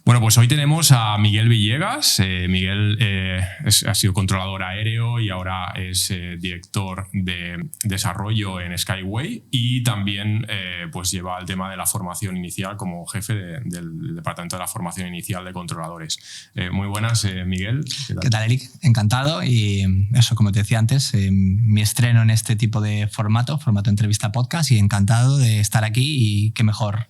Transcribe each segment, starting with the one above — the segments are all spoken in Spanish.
Bueno, pues hoy tenemos a Miguel Villegas. Miguel ha sido controlador aéreo y ahora es director de desarrollo en Skyway y también pues lleva el tema de la formación inicial como jefe del departamento de la formación inicial de controladores. Muy buenas, Miguel. ¿Qué tal, Eric? Encantado. Y eso, como te decía antes, mi estreno en este tipo de formato entrevista podcast, y encantado de estar aquí, y qué mejor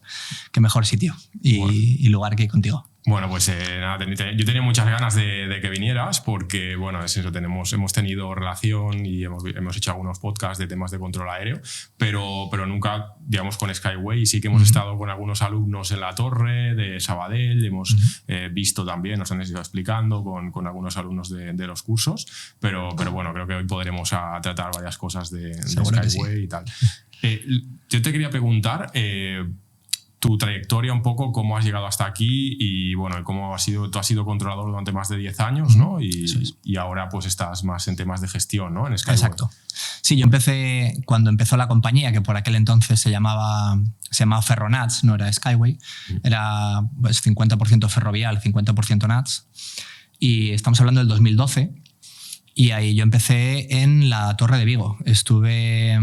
sitio y lugar que contigo. Bueno, pues nada, yo tenía muchas ganas de que vinieras porque, bueno, es eso, hemos tenido relación y hemos hecho algunos podcasts de temas de control aéreo, pero nunca, digamos, con Skyway. Y sí que hemos estado con algunos alumnos en la torre de Sabadell, hemos visto también, nos han ido explicando con algunos alumnos de los cursos, pero bueno, creo que hoy podremos tratar varias cosas de Skyway y tal. Yo te quería preguntar tu trayectoria un poco, cómo has llegado hasta aquí y bueno, cómo tú has sido controlador durante más de 10 años, ¿no? Y ahora pues estás más en temas de gestión, ¿no? En Skyway. Exacto. Sí, yo empecé cuando empezó la compañía, que por aquel entonces se llamaba Ferronats, no era Skyway. Era pues 50% ferrovial, 50% Nats. Y estamos hablando del 2012. Y ahí yo empecé en la Torre de Vigo. Estuve...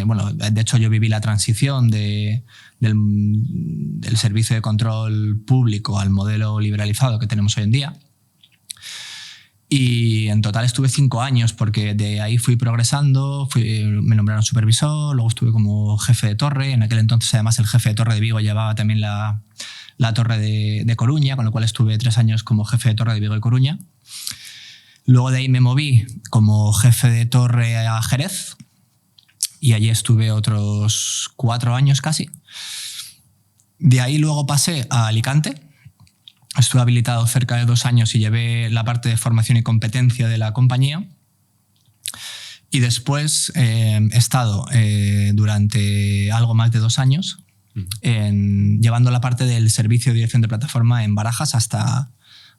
bueno, de hecho yo viví la transición del servicio de control público al modelo liberalizado que tenemos hoy en día. Y en total estuve 5 años, porque de ahí fui progresando, me nombraron supervisor, luego estuve como jefe de torre. En aquel entonces, además, el jefe de torre de Vigo llevaba también la torre de Coruña, con lo cual estuve 3 años como jefe de torre de Vigo y Coruña. Luego de ahí me moví como jefe de torre a Jerez, y allí estuve otros 4 años casi. De ahí luego pasé a Alicante. Estuve habilitado cerca de 2 años y llevé la parte de formación y competencia de la compañía. Y después he estado durante algo más de 2 años llevando la parte del servicio de dirección de plataforma en Barajas hasta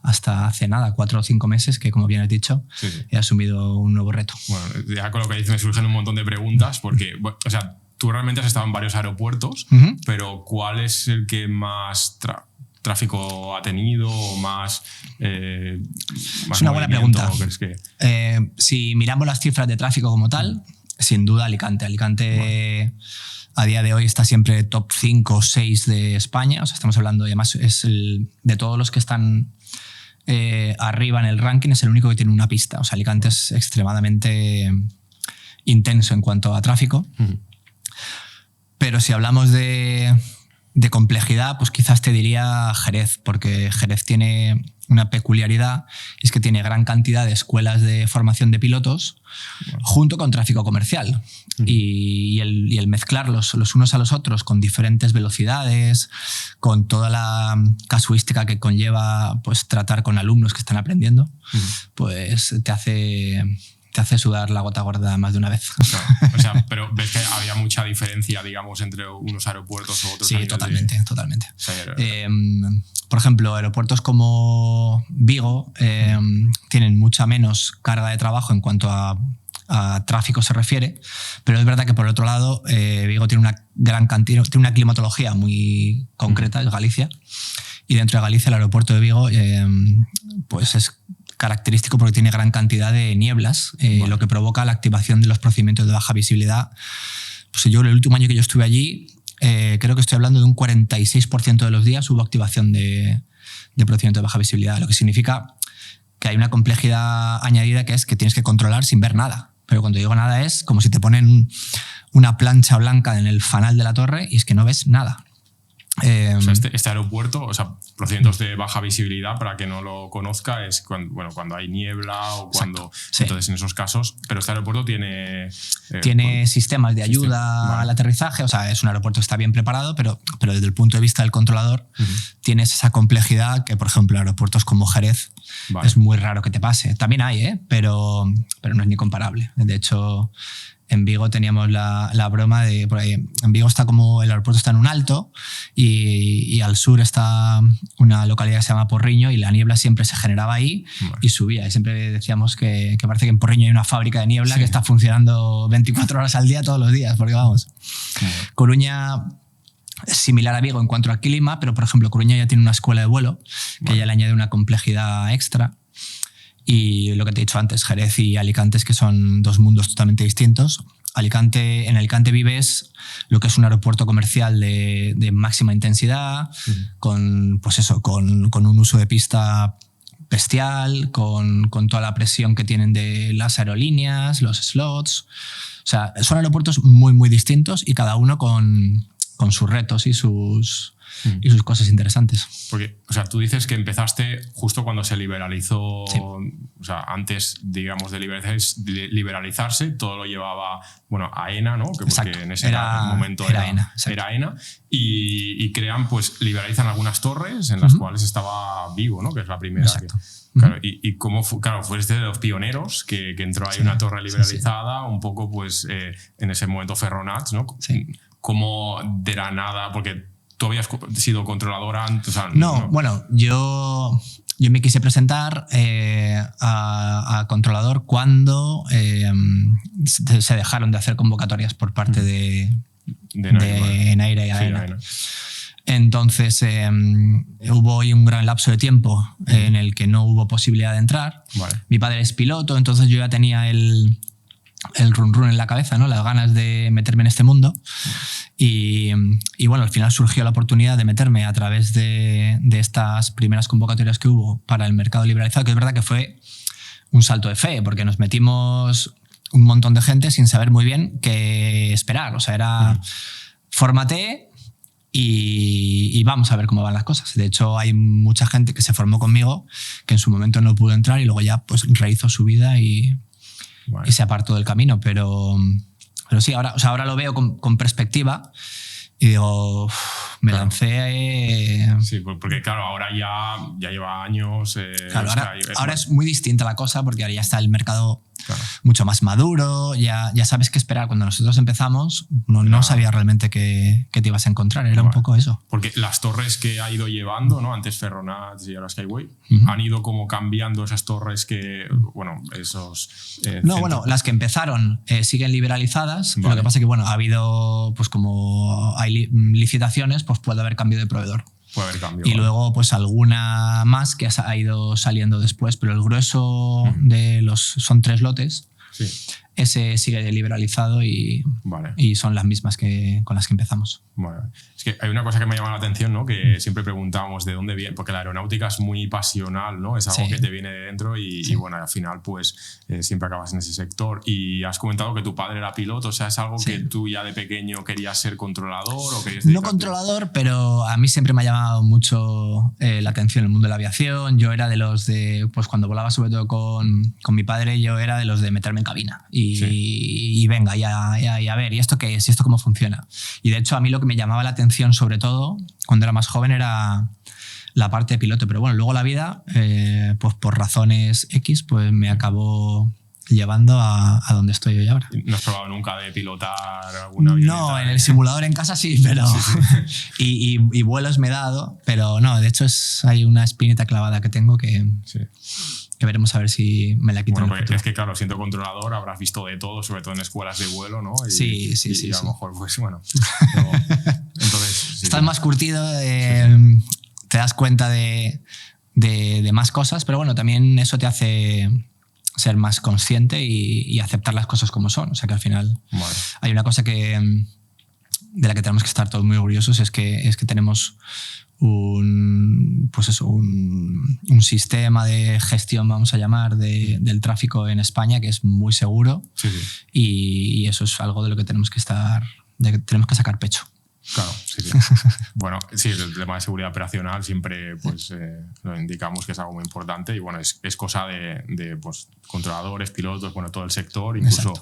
hace nada, 4 o 5 meses, que como bien has dicho, he asumido un nuevo reto. Bueno, ya con lo que dices me surgen un montón de preguntas, porque, o sea, tú realmente has estado en varios aeropuertos, pero ¿cuál es el que más tráfico ha tenido o más es una buena pregunta. ¿Crees que? Si miramos las cifras de tráfico como tal, sin duda Alicante. Alicante a día de hoy está siempre top 5 o 6 de España. O sea, estamos hablando, y además de todos los que están arriba en el ranking, es el único que tiene una pista. O sea, Alicante es extremadamente intenso en cuanto a tráfico. Pero si hablamos de complejidad, pues quizás te diría Jerez, porque Jerez tiene una peculiaridad, es que tiene gran cantidad de escuelas de formación de pilotos junto con tráfico comercial. Y el mezclarlos los unos a los otros con diferentes velocidades, con toda la casuística que conlleva pues tratar con alumnos que están aprendiendo, pues te hace sudar la gota gorda más de una vez. Claro. O sea, pero ves que había mucha diferencia, digamos, entre unos aeropuertos u otros. Sí, totalmente. Por ejemplo, aeropuertos como Vigo tienen mucha menos carga de trabajo en cuanto a tráfico se refiere, pero es verdad que por el otro lado Vigo tiene una gran cantidad, tiene una climatología muy concreta, es Galicia, y dentro de Galicia el aeropuerto de Vigo pues es característico porque tiene gran cantidad de nieblas, lo que provoca la activación de los procedimientos de baja visibilidad. Pues yo el último año que yo estuve allí, creo que estoy hablando de un 46% de los días hubo activación de procedimientos de baja visibilidad, lo que significa que hay una complejidad añadida, que es que tienes que controlar sin ver nada. Pero cuando digo nada es como si te ponen una plancha blanca en el fanal de la torre y es que no ves nada. O sea, este aeropuerto, o sea, procedimientos de baja visibilidad, para que no lo conozca, es cuando hay niebla o cuando... Sí. Entonces, en esos casos... Pero este aeropuerto tiene... tiene sistemas de ayuda al aterrizaje. O sea, es un aeropuerto que está bien preparado, pero desde el punto de vista del controlador tienes esa complejidad que, por ejemplo, aeropuertos como Jerez es muy raro que te pase. También hay, pero no es ni comparable. De hecho... En Vigo teníamos la broma de... Por ahí, en Vigo está como... El aeropuerto está en un alto y al sur está una localidad que se llama Porriño, y la niebla siempre se generaba ahí y subía. Y siempre decíamos que parece que en Porriño hay una fábrica de niebla que está funcionando 24 horas al día todos los días, porque vamos... Coruña Es similar a Vigo en cuanto al clima, pero por ejemplo Coruña ya tiene una escuela de vuelo que ya le añade una complejidad extra. Y lo que te he dicho antes, Jerez y Alicante, es que son dos mundos totalmente distintos. En Alicante vives lo que es un aeropuerto comercial de máxima intensidad, con un uso de pista bestial, con toda la presión que tienen de las aerolíneas, los slots. O sea, son aeropuertos muy, muy distintos y cada uno con sus retos y sus cosas interesantes. Porque, o sea, tú dices que empezaste justo cuando se liberalizó, sí. O sea, antes, digamos, de liberalizarse, todo lo llevaba, bueno, AENA, ¿no? Porque exacto. en ese momento era AENA. Y crean, pues, liberalizan algunas torres en las cuales estaba Vigo, ¿no? Que es la primera. Claro, y cómo fuiste de los pioneros que entró ahí una torre liberalizada, un poco, pues, en ese momento Ferronats, ¿no? Sí. Como de la nada, porque tú habías sido controladora antes. O sea, no, bueno, yo me quise presentar a controlador cuando se dejaron de hacer convocatorias por parte de Enaire y AENA. Sí, entonces hubo ahí un gran lapso de tiempo en el que no hubo posibilidad de entrar. Vale. Mi padre es piloto, entonces yo ya tenía el run en la cabeza, ¿no? Las ganas de meterme en este mundo. Y bueno, al final surgió la oportunidad de meterme a través de estas primeras convocatorias que hubo para el mercado liberalizado, que es verdad que fue un salto de fe, porque nos metimos un montón de gente sin saber muy bien qué esperar. O sea, era fórmate y vamos a ver cómo van las cosas. De hecho, hay mucha gente que se formó conmigo que en su momento no pudo entrar y luego ya pues rehizo su vida y se apartó del camino. Pero sí, ahora lo veo con perspectiva y digo, me lancé. Sí, porque claro, ahora ya lleva años. Claro, ahora es muy distinta la cosa porque ahora ya está el mercado mucho más maduro, ya sabes qué esperar. Cuando nosotros empezamos, no sabías realmente qué te ibas a encontrar, era un poco eso. Porque las torres que ha ido llevando, ¿no? Antes Ferronats y ahora Skyway, han ido como cambiando esas torres que, bueno, esos... bueno, las que empezaron siguen liberalizadas. Lo que pasa es que, bueno, ha habido, pues como hay licitaciones, pues puede haber cambio de proveedor. Puede haber cambio. Y luego, pues alguna más que ha ido saliendo después, pero el grueso de son 3 lotes. Sí. Ese sigue liberalizado y son las mismas con las que empezamos. Vale. Es que hay una cosa que me llama la atención, ¿no? Que siempre preguntábamos de dónde viene, porque la aeronáutica es muy pasional, ¿no? Es algo que te viene de dentro y bueno, al final pues siempre acabas en ese sector. Y has comentado que tu padre era piloto, o sea, ¿es algo que tú ya de pequeño querías ser controlador o querías dedicarte? No controlador, pero a mí siempre me ha llamado mucho la atención el mundo de la aviación. Yo era de los pues cuando volaba sobre todo con mi padre, yo era de los de meterme en cabina y venga, y a ver, ¿y esto qué es? ¿Y esto cómo funciona? Y de hecho a mí lo que me llamaba la atención sobre todo cuando era más joven era la parte de piloto, pero bueno, luego la vida, pues por razones X, pues me acabó llevando a donde estoy hoy ahora. ¿No has probado nunca de pilotar alguna avioneta? No, en el simulador en casa sí, pero y vuelos me he dado, pero no, de hecho hay una espinita clavada que tengo que veremos a ver si me la quito. Bueno, es que claro, siendo controlador habrás visto de todo, sobre todo en escuelas de vuelo, ¿no? Sí. Y a lo mejor, pues bueno. Entonces, estás más curtido, te das cuenta de más cosas, pero bueno, también eso te hace ser más consciente y aceptar las cosas como son. O sea que al final hay una cosa de la que tenemos que estar todos muy orgullosos, es que tenemos un sistema de gestión, vamos a llamar, del tráfico en España que es muy seguro. Y eso es algo de lo que tenemos que sacar pecho. Claro, sí. Bueno, sí, el tema de seguridad operacional siempre pues, lo indicamos que es algo muy importante y bueno, es cosa de pues, controladores, pilotos, bueno, todo el sector, incluso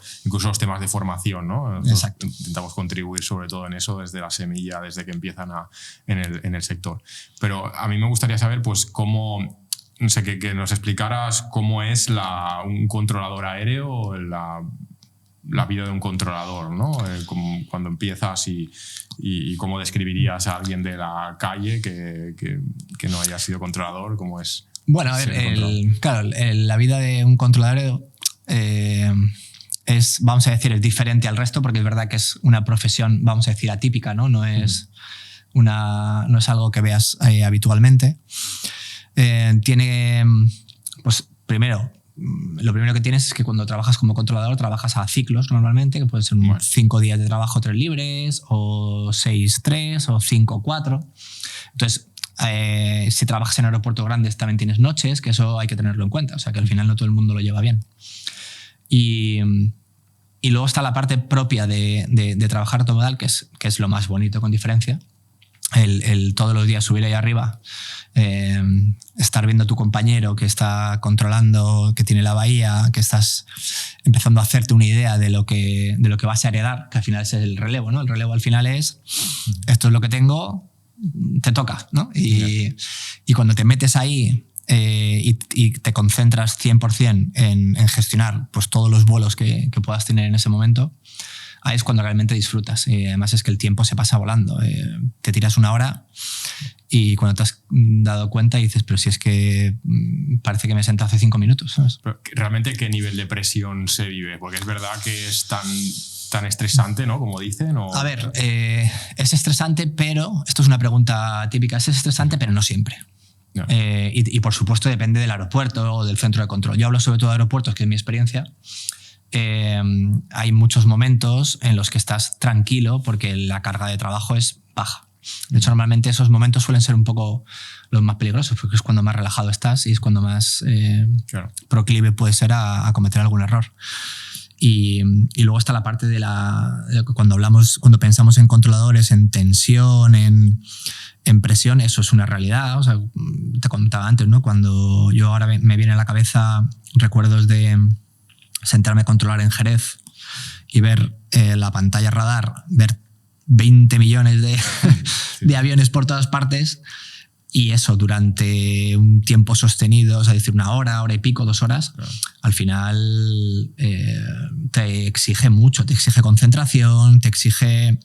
los temas de formación, ¿no? Exacto. Intentamos contribuir sobre todo en eso desde la semilla, desde que empiezan en el sector. Pero a mí me gustaría saber pues cómo... No sé, que nos explicaras cómo es un controlador aéreo, la vida de un controlador, ¿no? Cuando empiezas y cómo describirías a alguien de la calle que no haya sido controlador, cómo es. Bueno, a ver, la vida de un controlador es, vamos a decir, es diferente al resto porque es verdad que es una profesión, vamos a decir, atípica, ¿no? No es no es algo que veas habitualmente. Tiene, pues primero, lo primero que tienes es que cuando trabajas como controlador trabajas a ciclos normalmente, que pueden ser 5 días de trabajo, 3 libres, o 6, 3, o 5, 4. Entonces, si trabajas en aeropuertos grandes también tienes noches, que eso hay que tenerlo en cuenta, o sea que al final no todo el mundo lo lleva bien. Y luego está la parte propia de trabajar automodal, que es lo más bonito con diferencia. El todos los días subir ahí arriba, estar viendo a tu compañero que está controlando, que tiene la bahía, que estás empezando a hacerte una idea de lo que vas a heredar, que al final es el relevo, ¿no? El relevo al final es, esto es lo que tengo, te toca, ¿no? Y cuando te metes ahí y te concentras 100% en gestionar pues, todos los vuelos que puedas tener en ese momento, ahí es cuando realmente disfrutas. Y además es que el tiempo se pasa volando. Te tiras 1 hora y cuando te has dado cuenta dices, pero si es que parece que me he sentado hace 5 minutos, ¿sabes? Pero, ¿realmente qué nivel de presión se vive? Porque es verdad que es tan estresante, ¿no? Como dicen. ¿O? A ver, es estresante, pero esto es una pregunta típica. Es estresante, pero no siempre. No. Y por supuesto depende del aeropuerto o del centro de control. Yo hablo sobre todo de aeropuertos, que es mi experiencia. Hay muchos momentos en los que estás tranquilo porque la carga de trabajo es baja. De hecho, normalmente esos momentos suelen ser un poco los más peligrosos porque es cuando más relajado estás y es cuando más proclive puede ser a cometer algún error. Y luego está la parte de cuando pensamos en controladores, en tensión, en presión, eso es una realidad. O sea, te contaba antes, ¿no? Cuando yo ahora me viene a la cabeza recuerdos de sentarme a controlar en Jerez y ver la pantalla radar, ver 20 millones de aviones por todas partes y eso durante un tiempo sostenido, o sea, decir 1 hora, hora y pico, 2 horas, claro. Al final te exige mucho, te exige concentración, te exige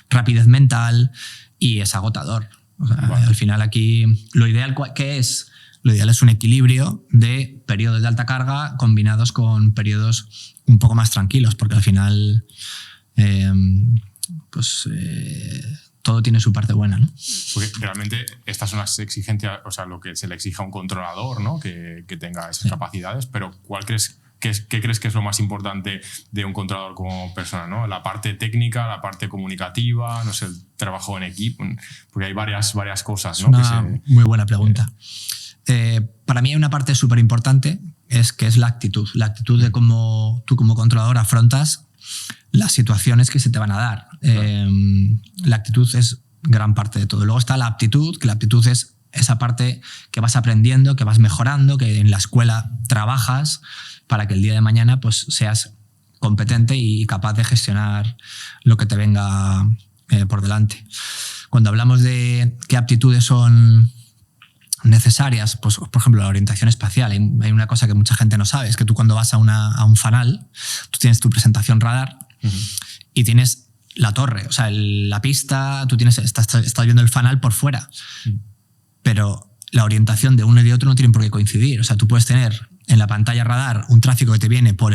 rapidez mental y es agotador. O sea, bueno. Al final aquí lo ideal ¿qué es? Lo ideal es un equilibrio de periodos de alta carga combinados con periodos un poco más tranquilos, porque al final todo tiene su parte buena, ¿no? Porque realmente estas son las exigencias, o sea, lo que se le exige a un controlador, ¿no? Que tenga esas capacidades, pero ¿qué crees que es lo más importante de un controlador como persona, ¿no? La parte técnica, la parte comunicativa, no sé, el trabajo en equipo, porque hay varias cosas, ¿no? Es una muy buena pregunta. Para mí hay una parte súper importante que es la actitud de cómo tú como controlador afrontas las situaciones que se te van a dar. La actitud es gran parte de todo. Luego está la aptitud, que la aptitud es esa parte que vas aprendiendo, que vas mejorando, que en la escuela trabajas para que el día de mañana pues, seas competente y capaz de gestionar lo que te venga por delante. Cuando hablamos de qué aptitudes son necesarias, pues, por ejemplo, la orientación espacial. Hay una cosa que mucha gente no sabe, es que tú cuando vas a un fanal, tú tienes tu presentación radar y tienes la torre, o sea, la pista, tú estás viendo el fanal por fuera. Pero la orientación de uno y de otro no tienen por qué coincidir. O sea, tú puedes tener en la pantalla radar un tráfico que te viene por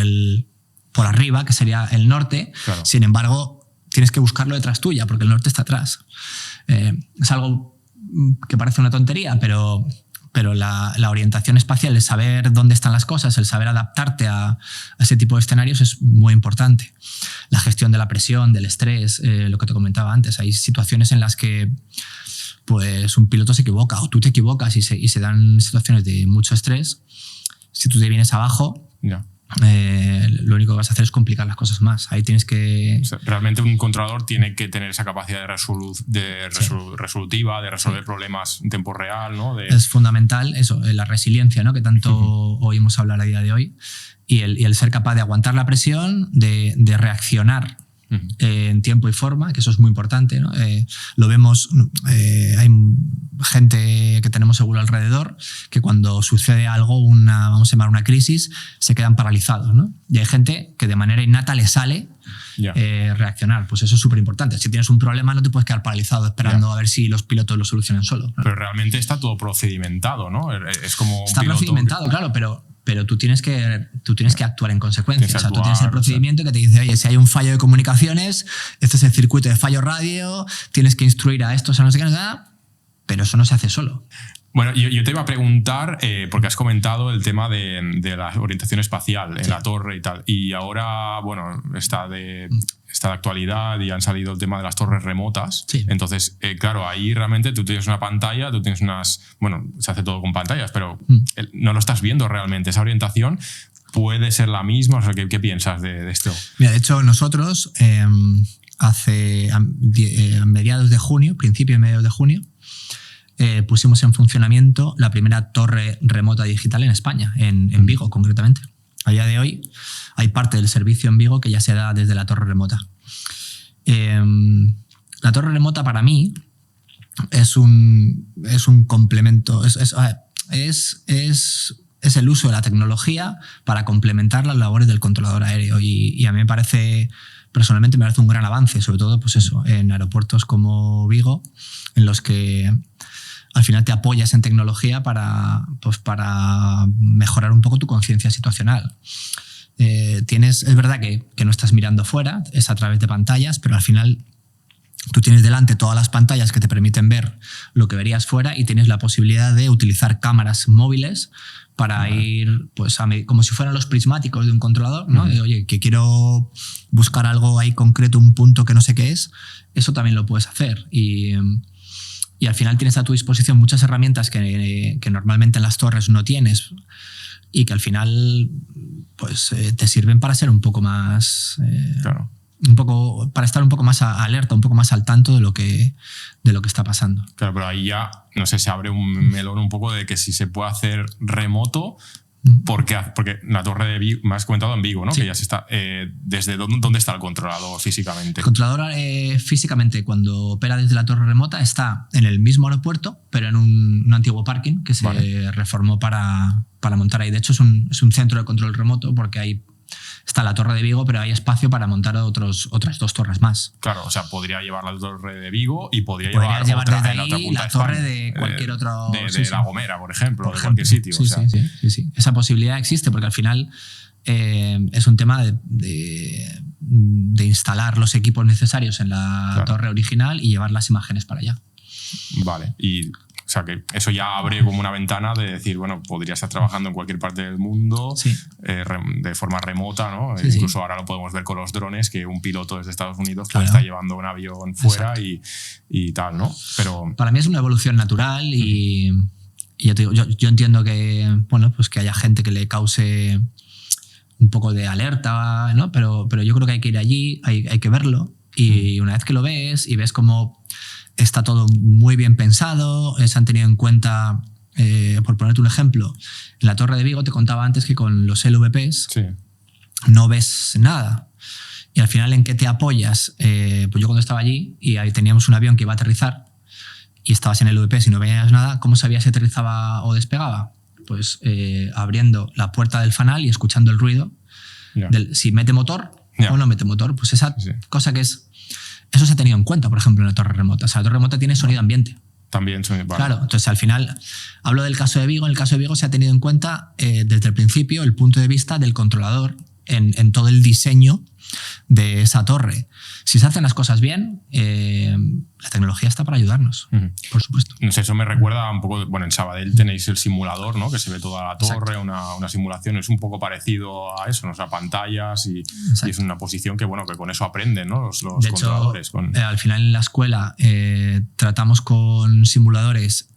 arriba, que sería el norte, claro. Sin embargo, tienes que buscarlo detrás tuya, porque el norte está atrás. Es algo que parece una tontería, pero la orientación espacial, el saber dónde están las cosas, el saber adaptarte a ese tipo de escenarios es muy importante. La gestión de la presión, del estrés, lo que te comentaba antes. Hay situaciones en las que pues, un piloto se equivoca o tú te equivocas y se dan situaciones de mucho estrés. Si tú te vienes abajo, lo único que vas a hacer es complicar las cosas más. Ahí tienes que... O sea, realmente un controlador tiene que tener esa capacidad resolutiva, de resolver problemas en tiempo real, ¿no? Es fundamental eso, la resiliencia, ¿no? Que tanto oímos hablar a día de hoy, y el ser capaz de aguantar la presión, de reaccionar en tiempo y forma, que eso es muy importante, ¿no? Lo vemos, hay gente que tenemos seguro alrededor que cuando sucede algo, vamos a llamar una crisis, se quedan paralizados, ¿no? Y hay gente que de manera innata le sale reaccionar. Pues eso es súper importante. Si tienes un problema no te puedes quedar paralizado esperando a ver si los pilotos lo solucionan solo, ¿no? Pero realmente está todo procedimentado, ¿no? Es como está procedimentado, claro, pero pero tú tienes que actuar en consecuencia. Tienes que o sea, tú actuar, tienes el procedimiento que te dice, oye, si hay un fallo de comunicaciones, este es el circuito de fallo radio, tienes que instruir a estos, a no sé qué, nada, pero eso no se hace solo. Bueno, yo te iba a preguntar, porque has comentado el tema de la orientación espacial en la torre y tal, y ahora, bueno, está de actualidad y han salido el tema de las torres remotas. Sí. Entonces, claro, ahí realmente tú tienes una pantalla, tú tienes bueno, se hace todo con pantallas, pero no lo estás viendo realmente. Esa orientación puede ser la misma. O sea, ¿qué piensas de esto? Mira, de hecho, nosotros a mediados de junio, principios y mediados de junio, pusimos en funcionamiento la primera torre remota digital en España, en Vigo concretamente. A día de hoy hay parte del servicio en Vigo que ya se da desde la torre remota. La torre remota para mí es un complemento, es el uso de la tecnología para complementar las labores del controlador aéreo y a mí personalmente me parece un gran avance, sobre todo pues eso, en aeropuertos como Vigo, en los que al final te apoyas en tecnología para mejorar un poco tu conciencia situacional. Es verdad que no estás mirando fuera, es a través de pantallas, pero al final tú tienes delante todas las pantallas que te permiten ver lo que verías fuera y tienes la posibilidad de utilizar cámaras móviles para ir pues, como si fueran los prismáticos de un controlador, ¿no? Oye, que quiero buscar algo ahí concreto, un punto que no sé qué es, eso también lo puedes hacer. Y al final tienes a tu disposición muchas herramientas que normalmente en las torres no tienes y que al final pues, te sirven para ser un poco más... Claro. Para estar un poco más alerta, un poco más al tanto de lo que está pasando. Claro, pero ahí ya, no sé, se abre un melón un poco de que si se puede hacer remoto, porque la torre de Vigo, me has comentado en Vigo, ¿no? Sí. Que ya se está. ¿Desde dónde está el controlador físicamente? El controlador físicamente, cuando opera desde la torre remota, está en el mismo aeropuerto, pero en un antiguo parking que se reformó para montar ahí. De hecho, es un centro de control remoto porque está la torre de Vigo, pero hay espacio para montar otras 2 torres más. Claro, o sea, podría llevar la torre de Vigo y podría llevar otra desde en la ahí otra punta la torre de cualquier otro... De La Gomera, por ejemplo, de cualquier sitio. Sí, o sea. sí. Esa posibilidad existe porque al final es un tema de instalar los equipos necesarios en la torre original y llevar las imágenes para allá. Vale, o sea, que eso ya abre como una ventana de decir, bueno, podría estar trabajando en cualquier parte del mundo de forma remota, ¿no? Sí, Incluso ahora lo podemos ver con los drones, que un piloto desde Estados Unidos está llevando un avión fuera y tal, ¿no? Pero para mí es una evolución natural y ya te digo, yo entiendo que, bueno, pues que haya gente que le cause un poco de alerta, ¿no? Pero yo creo que hay que ir allí, hay que verlo y una vez que lo ves y ves cómo está todo muy bien pensado, se han tenido en cuenta, por ponerte un ejemplo, en la Torre de Vigo te contaba antes que con los LVPs no ves nada. Y al final, ¿en qué te apoyas? Pues yo cuando estaba allí y ahí teníamos un avión que iba a aterrizar y estabas en el LVP y no veías nada, ¿cómo sabías si aterrizaba o despegaba? Pues abriendo la puerta del fanal y escuchando el ruido si mete motor o no mete motor. Pues esa cosa que es... Eso se ha tenido en cuenta, por ejemplo, en la torre remota. O sea, la torre remota tiene sonido ambiente. También sonido. Vale. Claro, entonces al final, hablo del caso de Vigo. En el caso de Vigo se ha tenido en cuenta desde el principio el punto de vista del controlador en todo el diseño de esa torre. Si se hacen las cosas bien, la tecnología está para ayudarnos, por supuesto. No sé, eso me recuerda un poco, bueno, en Sabadell tenéis el simulador, ¿no? Que se ve toda la torre, una simulación, es un poco parecido a eso, ¿no? O sea, pantallas y es una posición que, bueno, que con eso aprenden, ¿no? Los de controladores. Hecho, al final en la escuela tratamos con simuladores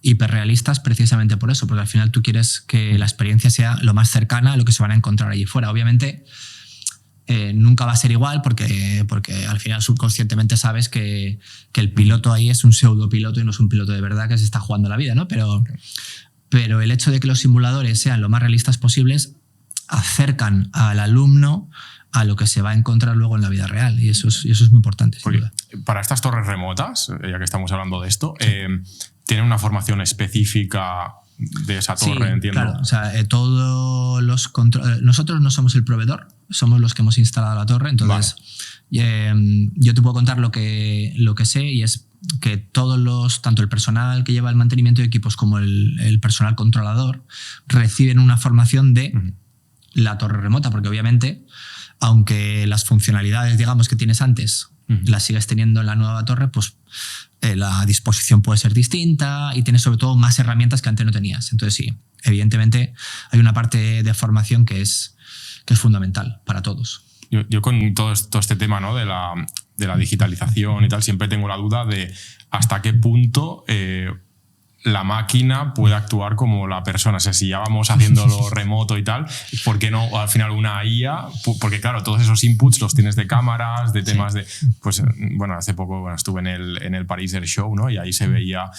hiperrealistas precisamente por eso, porque al final tú quieres que la experiencia sea lo más cercana a lo que se van a encontrar allí fuera. Obviamente nunca va a ser igual porque al final subconscientemente sabes que el piloto ahí es un pseudopiloto y no es un piloto de verdad que se está jugando la vida, ¿no? Pero el hecho de que los simuladores sean lo más realistas posibles acercan al alumno a lo que se va a encontrar luego en la vida real y eso es muy importante. Sin duda. Para estas torres remotas, ya que estamos hablando de esto, ¿tienen una formación específica de esa torre? Entiendo. Claro. O sea, todos los nosotros no somos el proveedor, somos los que hemos instalado la torre, entonces yo te puedo contar lo que sé y es que tanto el personal que lleva el mantenimiento de equipos como el personal controlador reciben una formación de la torre remota, porque obviamente, aunque las funcionalidades, digamos, que tienes antes las sigues teniendo en la nueva torre, pues la disposición puede ser distinta y tienes sobre todo más herramientas que antes no tenías. Entonces sí, evidentemente hay una parte de formación que es fundamental para todos. Yo con todo este tema, ¿no? de la digitalización y tal, siempre tengo la duda de hasta qué punto la máquina puede actuar como la persona. O sea, si ya vamos haciéndolo remoto y tal, ¿por qué no al final una IA? Porque claro, todos esos inputs los tienes de cámaras, de temas de... Pues bueno, hace poco estuve en el Paris Air Show, ¿no? Y ahí se veía...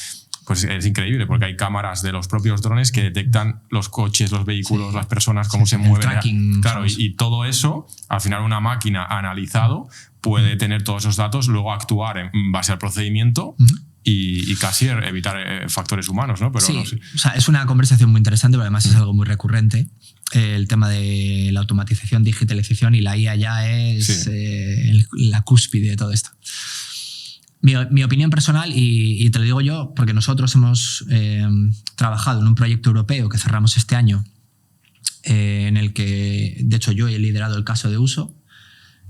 Pues es increíble porque hay cámaras de los propios drones que detectan los coches, los vehículos, las personas, cómo se mueven. Tracking, claro, y todo eso, al final una máquina analizado puede tener todos esos datos, luego actuar en base al procedimiento y casi evitar factores humanos, ¿no? Pero sí, no sé. O sea, es una conversación muy interesante, pero además es algo muy recurrente. El tema de la automatización, digitalización y la IA ya es la cúspide de todo esto. Mi opinión personal, y te lo digo yo, porque nosotros hemos trabajado en un proyecto europeo que cerramos este año, en el que, de hecho, yo he liderado el caso de uso,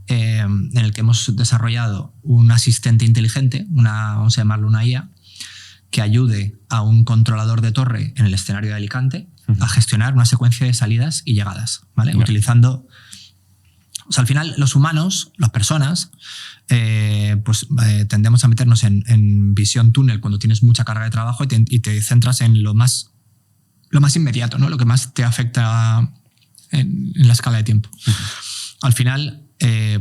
en el que hemos desarrollado un asistente inteligente, vamos a llamarlo una IA, que ayude a un controlador de torre en el escenario de Alicante a gestionar una secuencia de salidas y llegadas, ¿vale? Yeah. Utilizando... O sea, al final, los humanos, las personas, tendemos a meternos en visión túnel cuando tienes mucha carga de trabajo y te centras en lo más inmediato, ¿no? Lo que más te afecta en la escala de tiempo. Al final,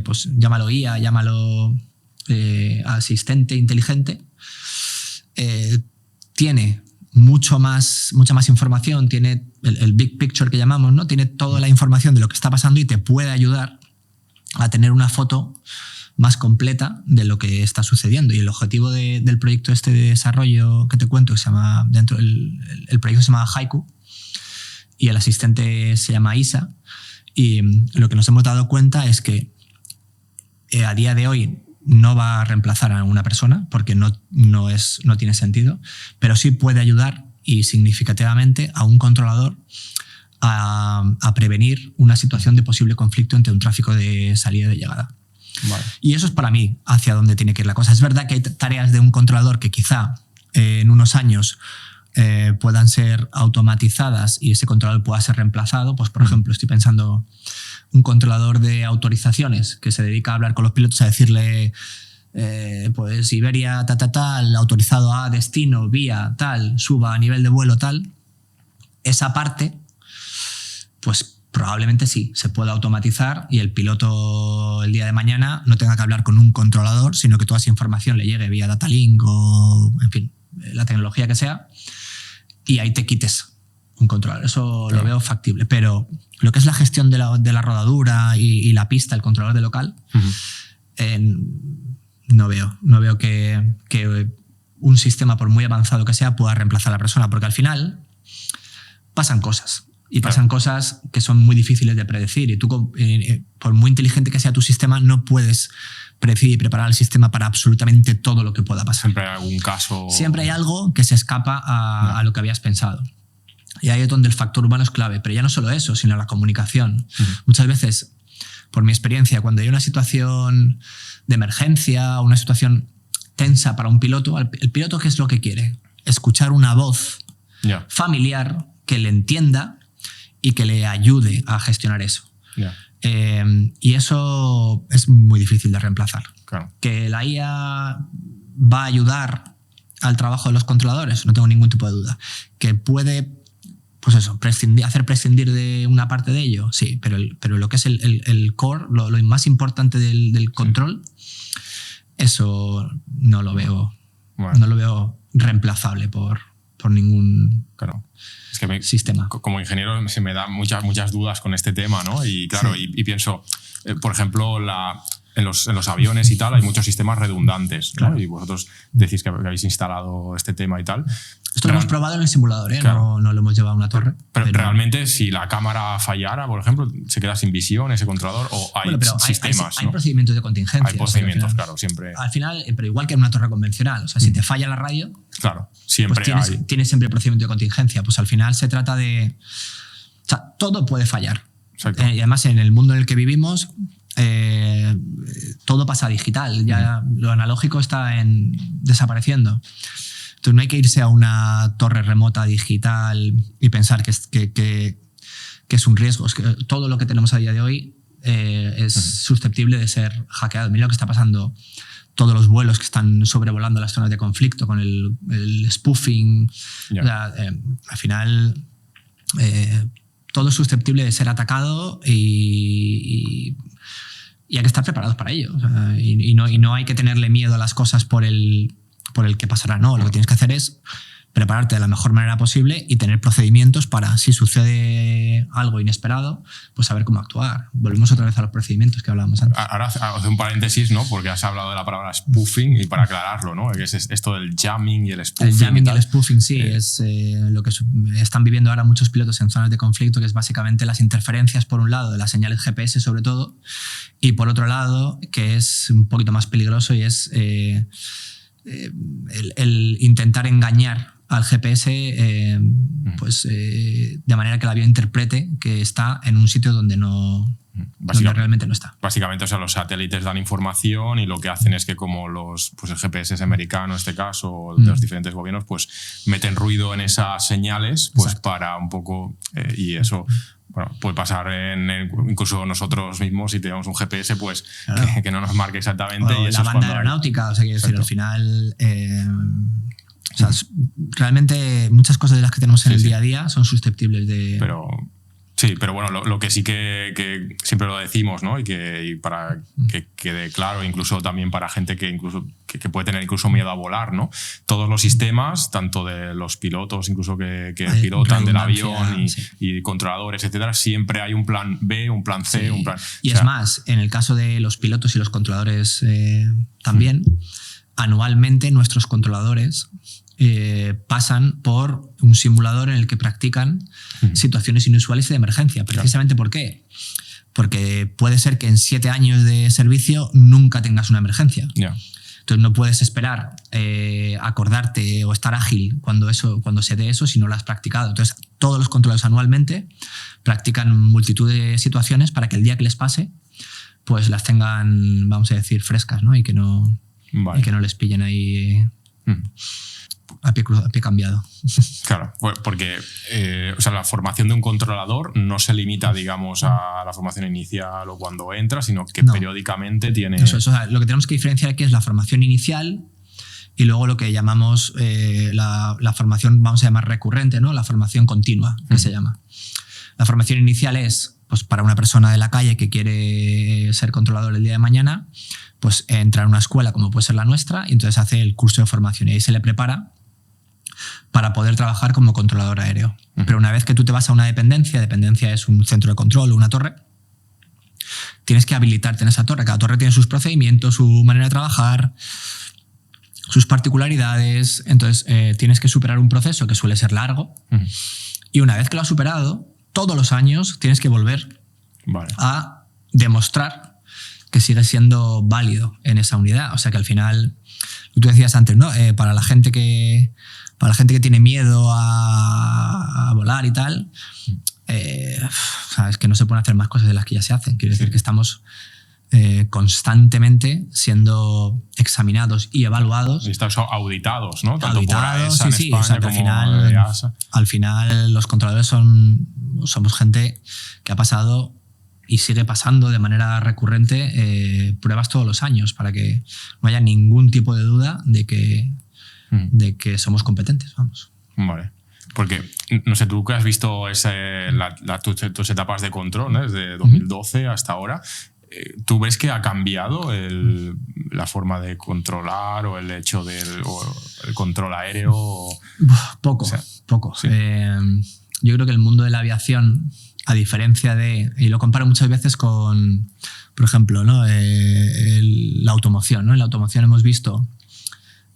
pues llámalo IA, llámalo asistente inteligente, tiene mucha más información, tiene el big picture que llamamos, ¿no? Tiene toda la información de lo que está pasando y te puede ayudar a tener una foto más completa de lo que está sucediendo. Y el objetivo del proyecto de desarrollo que te cuento, que se llama, el proyecto se llama Haiku y el asistente se llama Isa, y lo que nos hemos dado cuenta es que a día de hoy no va a reemplazar a una persona porque no tiene sentido, pero sí puede ayudar y significativamente a un controlador a prevenir una situación de posible conflicto entre un tráfico de salida y de llegada. Vale. Y eso es para mí hacia dónde tiene que ir la cosa. Es verdad que hay tareas de un controlador que quizá en unos años puedan ser automatizadas y ese controlador pueda ser reemplazado. Pues, por ejemplo, estoy pensando un controlador de autorizaciones que se dedica a hablar con los pilotos, a decirle pues Iberia tal, autorizado a destino, vía tal, suba a nivel de vuelo tal. Esa parte, pues probablemente sí, se pueda automatizar y el piloto el día de mañana no tenga que hablar con un controlador, sino que toda esa información le llegue vía Datalink o, en fin, la tecnología que sea, y ahí te quites un controlador. Eso lo veo factible. Pero lo que es la gestión de la rodadura y la pista, el controlador de local, no veo que un sistema, por muy avanzado que sea, pueda reemplazar a la persona, porque al final pasan cosas. Y pasan cosas que son muy difíciles de predecir. Y tú, por muy inteligente que sea tu sistema, no puedes predecir y preparar el sistema para absolutamente todo lo que pueda pasar. Siempre hay algún caso... Siempre hay algo que se escapa a lo que habías pensado. Y ahí es donde el factor humano es clave. Pero ya no solo eso, sino la comunicación. Muchas veces, por mi experiencia, cuando hay una situación de emergencia o una situación tensa para un piloto, el piloto, ¿qué es lo que quiere? Escuchar una voz familiar que le entienda y que le ayude a gestionar eso. Y eso es muy difícil de reemplazar. Claro. Que la IA va a ayudar al trabajo de los controladores, no tengo ningún tipo de duda. Que puede, pues eso, hacer prescindir de una parte de ello, sí, pero lo que es el core, lo más importante del control, eso no lo veo, no lo veo reemplazable por ningún... Claro. Es que sistema. Como ingeniero se me dan muchas dudas con este tema, ¿no? Y claro, y pienso, por ejemplo, en los aviones y tal hay muchos sistemas redundantes, ¿no? Claro. Y vosotros decís que habéis instalado este tema y tal. Esto lo hemos probado en el simulador, ¿eh? Claro. No lo hemos llevado a una torre. Pero realmente, si la cámara fallara, por ejemplo, ¿se queda sin visión ese controlador? ¿O hay sistemas? Hay procedimientos de contingencia. Hay procedimientos, al final, claro, siempre. Al final, pero igual que en una torre convencional. O sea, si te falla la radio, claro, siempre pues tienes siempre procedimiento de contingencia. Pues al final se trata de... O sea, todo puede fallar. Exacto. Y además, en el mundo en el que vivimos, todo pasa digital. Ya lo analógico está desapareciendo. Entonces no hay que irse a una torre remota digital y pensar que es un riesgo. Es que todo lo que tenemos a día de hoy es susceptible de ser hackeado. Mira lo que está pasando, todos los vuelos que están sobrevolando las zonas de conflicto con el spoofing. Yeah. O sea, al final todo es susceptible de ser atacado y hay que estar preparados para ello. O sea, y no hay que tenerle miedo a las cosas por el que pasará. No, lo que tienes que hacer es prepararte de la mejor manera posible y tener procedimientos para, si sucede algo inesperado, pues saber cómo actuar. Volvemos otra vez a los procedimientos que hablábamos antes. Ahora hace un paréntesis, ¿no? Porque has hablado de la palabra spoofing y para aclararlo, ¿no? Que es esto del jamming y el spoofing. El jamming y el spoofing, sí, es lo que están viviendo ahora muchos pilotos en zonas de conflicto, que es básicamente las interferencias, por un lado, de las señales GPS sobre todo, y por otro lado, que es un poquito más peligroso, y es el intentar engañar al GPS de manera que el avión interprete que está en un sitio donde realmente no está. Básicamente, o sea, los satélites dan información y lo que hacen es que, como el GPS es americano en este caso, o de los diferentes gobiernos, pues meten ruido en esas señales, pues Exacto. para un poco, y eso... Bueno, puede pasar incluso nosotros mismos, si tenemos un GPS, pues claro, que no nos marque exactamente. O y eso la banda aeronáutica, o sea, quiero decir, al final... o sea, realmente muchas cosas de las que tenemos en el día a día son susceptibles de... Pero bueno, lo que sí que siempre lo decimos, ¿no? Y para que quede claro, incluso también para gente que puede tener incluso miedo a volar, ¿no? Todos los sistemas, tanto de los pilotos, incluso que pilotan del avión y controladores, etcétera, siempre hay un plan B, un plan C, un plan... Y es más, en el caso de los pilotos y los controladores también, anualmente nuestros controladores pasan por un simulador en el que practican situaciones inusuales y de emergencia. Precisamente, ¿por qué? Porque puede ser que en 7 años de servicio nunca tengas una emergencia. Yeah. Entonces no puedes esperar acordarte o estar ágil cuando se dé eso si no lo has practicado. Entonces todos los controladores anualmente practican multitud de situaciones para que el día que les pase pues las tengan, vamos a decir, frescas, ¿no? Y que no les pillen ahí a pie cambiado. Claro, porque o sea, la formación de un controlador no se limita, digamos, a la formación inicial o cuando entra, sino que periódicamente tiene... Eso, o sea, lo que tenemos que diferenciar aquí es la formación inicial y luego lo que llamamos la formación, vamos a llamar recurrente, ¿no? La formación continua, que se llama. La formación inicial es, pues, para una persona de la calle que quiere ser controlador el día de mañana, pues entra en una escuela como puede ser la nuestra y entonces hace el curso de formación y ahí se le prepara para poder trabajar como controlador aéreo. Pero una vez que tú te vas a una dependencia es un centro de control o una torre, tienes que habilitarte en esa torre. Cada torre tiene sus procedimientos, su manera de trabajar, sus particularidades. Entonces tienes que superar un proceso que suele ser largo y una vez que lo has superado, todos los años tienes que volver a demostrar que sigues siendo válido en esa unidad. O sea que al final, tú decías antes, ¿no? Para la gente que tiene miedo a volar y tal, es que no se pueden hacer más cosas de las que ya se hacen. Quiero decir que estamos constantemente siendo examinados y evaluados. Y estamos auditados, ¿no? Tanto Auditados, por ESA en España, o sea, que como EASA. Al final los controladores somos gente que ha pasado y sigue pasando de manera recurrente pruebas todos los años para que no haya ningún tipo de duda de que somos competentes, vamos. Vale. Porque, no sé, tú que has visto tus etapas de control, ¿no? Desde 2012 hasta ahora, ¿tú ves que ha cambiado la forma de controlar o el hecho del control aéreo? Poco. O sea, poco. Sí. Yo creo que el mundo de la aviación a diferencia de... Y lo comparo muchas veces con, por ejemplo, ¿no? La automoción, ¿no? En la automoción hemos visto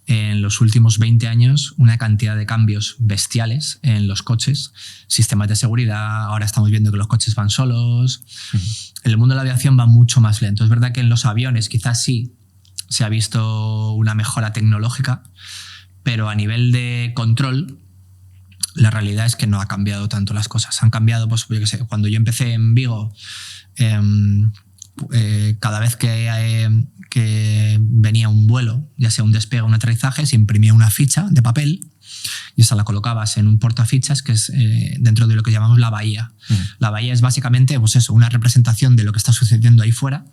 en los últimos 20 años una cantidad de cambios bestiales en los coches, sistemas de seguridad, ahora estamos viendo que los coches van solos. En el mundo de la aviación va mucho más lento. Es verdad que en los aviones quizás sí se ha visto una mejora tecnológica, pero a nivel de control la realidad es que no ha cambiado tanto las cosas. Han cambiado, pues yo qué sé, cuando yo empecé en Vigo, cada vez que venía un vuelo, ya sea un despegue o un aterrizaje, se imprimía una ficha de papel y esa la colocabas en un portafichas que es dentro de lo que llamamos la bahía. La bahía es básicamente pues eso, una representación de lo que está sucediendo ahí fuera.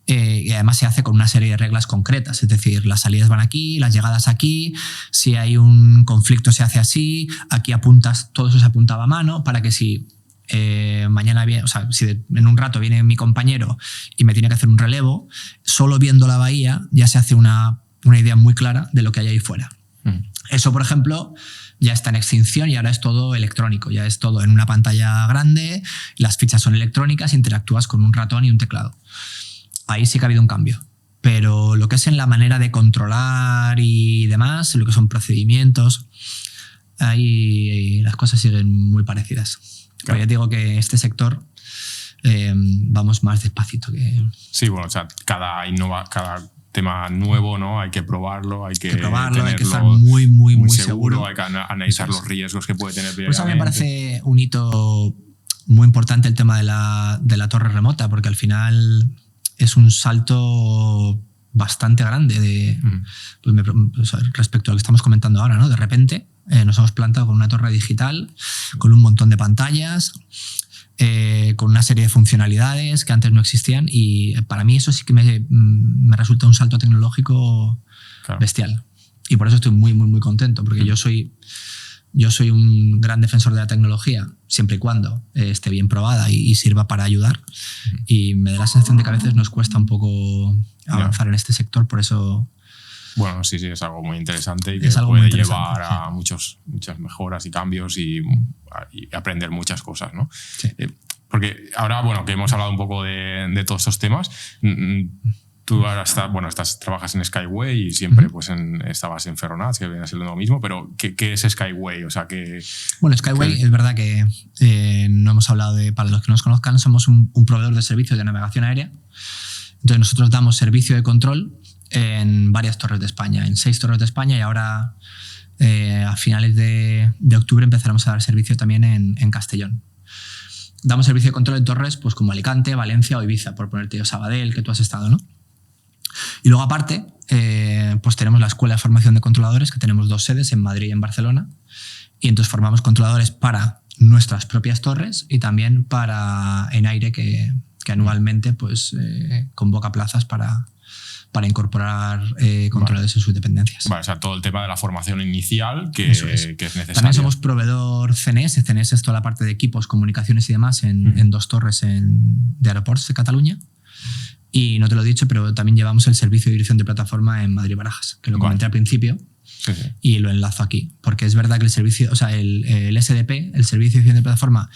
Y además se hace con una serie de reglas concretas, es decir, las salidas van aquí, las llegadas aquí, si hay un conflicto se hace así, aquí apuntas, todo eso se apuntaba a mano para que si mañana viene, o sea, si en un rato viene mi compañero y me tiene que hacer un relevo, solo viendo la bahía ya se hace una idea muy clara de lo que hay ahí fuera. Eso, por ejemplo, ya está en extinción y ahora es todo electrónico, ya es todo en una pantalla grande, las fichas son electrónicas, interactúas con un ratón y un teclado. Ahí sí que ha habido un cambio. Pero lo que es en la manera de controlar y demás, lo que son procedimientos, ahí las cosas siguen muy parecidas. Claro. Pero ya te digo que este sector vamos más despacito que... Sí, bueno, o sea, cada tema nuevo, ¿no? Hay que probarlo, hay que estar muy seguro. Hay que analizar los riesgos que puede tener. Por eso a mí me parece un hito muy importante el tema de la torre remota, porque al final es un salto bastante grande respecto a lo que estamos comentando ahora, ¿no? De repente nos hemos plantado con una torre digital, con un montón de pantallas, con una serie de funcionalidades que antes no existían, y para mí eso sí que me resulta un salto tecnológico bestial. Y por eso estoy muy contento, porque yo soy un gran defensor de la tecnología, siempre y cuando esté bien probada y sirva para ayudar. Y me da la sensación de que a veces nos cuesta un poco avanzar en este sector, por eso... Bueno, sí, es algo muy interesante y que puede llevar a muchas mejoras y cambios y aprender muchas cosas, ¿no? Sí. Porque ahora, bueno, que hemos hablado un poco de todos estos temas, tú ahora trabajas en Skyway y siempre pues estabas en Ferronats, que viene a ser lo mismo, pero ¿qué es Skyway? O sea, bueno, Skyway es verdad que no hemos hablado para los que no nos conozcan, somos un proveedor de servicios de navegación aérea. Entonces nosotros damos servicio de control en varias torres de España, en 6 torres de España, y ahora a finales de octubre empezaremos a dar servicio también en Castellón. Damos servicio de control en torres pues como Alicante, Valencia o Ibiza, por ponerte, o Sabadell, que tú has estado, ¿no? Y luego aparte, pues tenemos la Escuela de Formación de Controladores, que tenemos 2 sedes, en Madrid y en Barcelona, y entonces formamos controladores para nuestras propias torres y también para Enaire, que anualmente pues convoca plazas para incorporar controladores en sus dependencias. Vale, o sea, todo el tema de la formación inicial que es necesaria. También somos proveedor CNS. CNS es toda la parte de equipos, comunicaciones y demás en 2 torres de aeropuertos de Cataluña. Y no te lo he dicho, pero también llevamos el servicio de dirección de plataforma en Madrid-Barajas, que lo comenté al principio. Sí. Y lo enlazo aquí. Porque es verdad que el servicio, o sea, el SDP, el servicio de dirección de plataforma,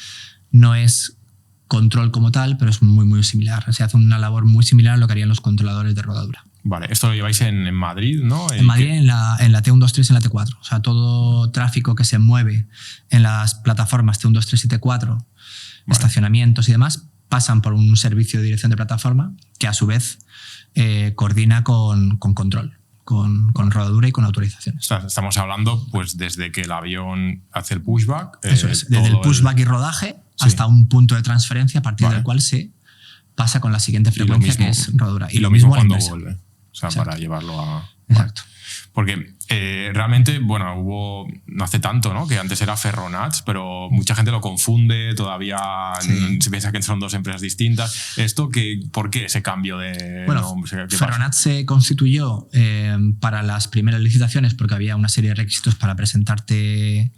no es control como tal, pero es muy similar. Se hace una labor muy similar a lo que harían los controladores de rodadura. Vale, esto lo lleváis en Madrid, ¿no? En Madrid, en la T123 y en la T4. O sea, todo tráfico que se mueve en las plataformas T123 y T4, estacionamientos y demás, pasan por un servicio de dirección de plataforma que a su vez coordina con control, con rodadura y con autorizaciones. O sea, estamos hablando pues desde que el avión hace el pushback. Eso es, desde el pushback y rodaje hasta un punto de transferencia a partir del cual se pasa con la siguiente frecuencia, que es rodadura. Y lo mismo cuando vuelve. O sea, para llevarlo a... Exacto. Porque realmente, bueno, hubo no hace tanto, ¿no? Que antes era Ferronats, pero mucha gente lo confunde, todavía se piensa que son 2 empresas distintas. ¿Por qué ese cambio de nombre? Ferronats se constituyó para las primeras licitaciones porque había una serie de requisitos para presentarte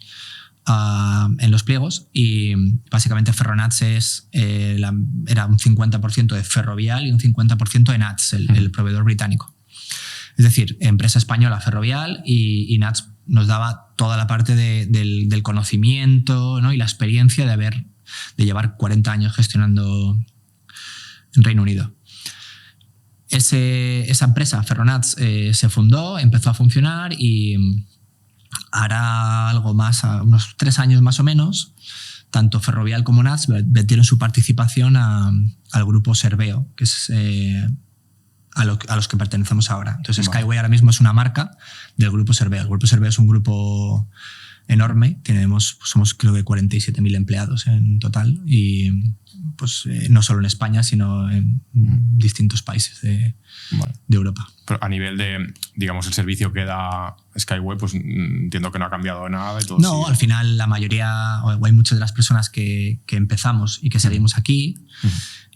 en los pliegos, y básicamente Ferronats era un 50% de Ferrovial y un 50% de NATS, el proveedor británico. Es decir, empresa española Ferrovial, y NATS nos daba toda la parte del conocimiento, ¿no? Y la experiencia de haber llevar 40 años gestionando en Reino Unido. Esa empresa, Ferronats, se fundó, empezó a funcionar y hará algo más, unos 3 años más o menos, tanto Ferrovial como Nats vendieron su participación al grupo Serveo, que es a los que pertenecemos ahora. Entonces Skyway ahora mismo es una marca del grupo Serveo. El grupo Serveo es un grupo enorme, somos creo que 47.000 empleados en total y pues no solo en España sino en distintos países de Europa. Pero a nivel de, digamos, el servicio que da Skyway, pues entiendo que no ha cambiado nada y todo. No, sigue. Al final la mayoría, o hay muchas de las personas que empezamos y que seguimos aquí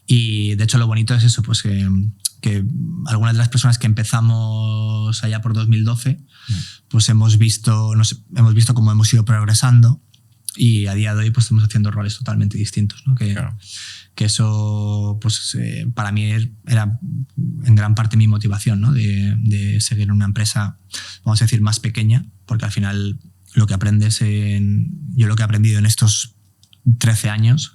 y de hecho lo bonito es eso, pues que algunas de las personas que empezamos allá por 2012 pues hemos visto cómo hemos ido progresando y a día de hoy pues estamos haciendo roles totalmente distintos, ¿no? Claro. Que eso pues para mí era en gran parte mi motivación, ¿no? de seguir en una empresa, vamos a decir, más pequeña, porque al final lo que aprendes yo lo que he aprendido en estos 13 años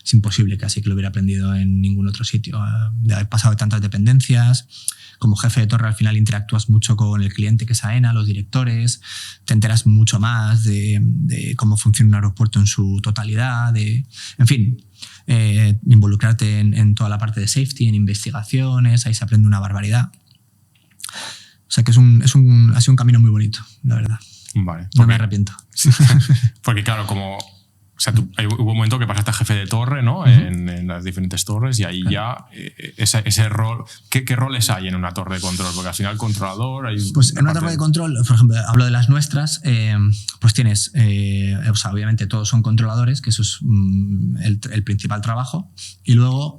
es imposible casi que lo hubiera aprendido en ningún otro sitio, de haber pasado de tantas dependencias. Como jefe de torre al final interactúas mucho con el cliente, que es AENA, los directores, te enteras mucho más de cómo funciona un aeropuerto en su totalidad, en fin, involucrarte en toda la parte de safety, en investigaciones, ahí se aprende una barbaridad. O sea que ha sido un camino muy bonito, la verdad. Vale. No me arrepiento. Porque claro, o sea, hubo un momento que pasaste a jefe de torre, ¿no? En las diferentes torres y ahí ya ese rol... ¿Qué roles hay en una torre de control? Porque al final el controlador... Pues en una torre de control, por ejemplo, hablo de las nuestras, pues tienes... o sea, obviamente todos son controladores, que eso es el principal trabajo. Y luego,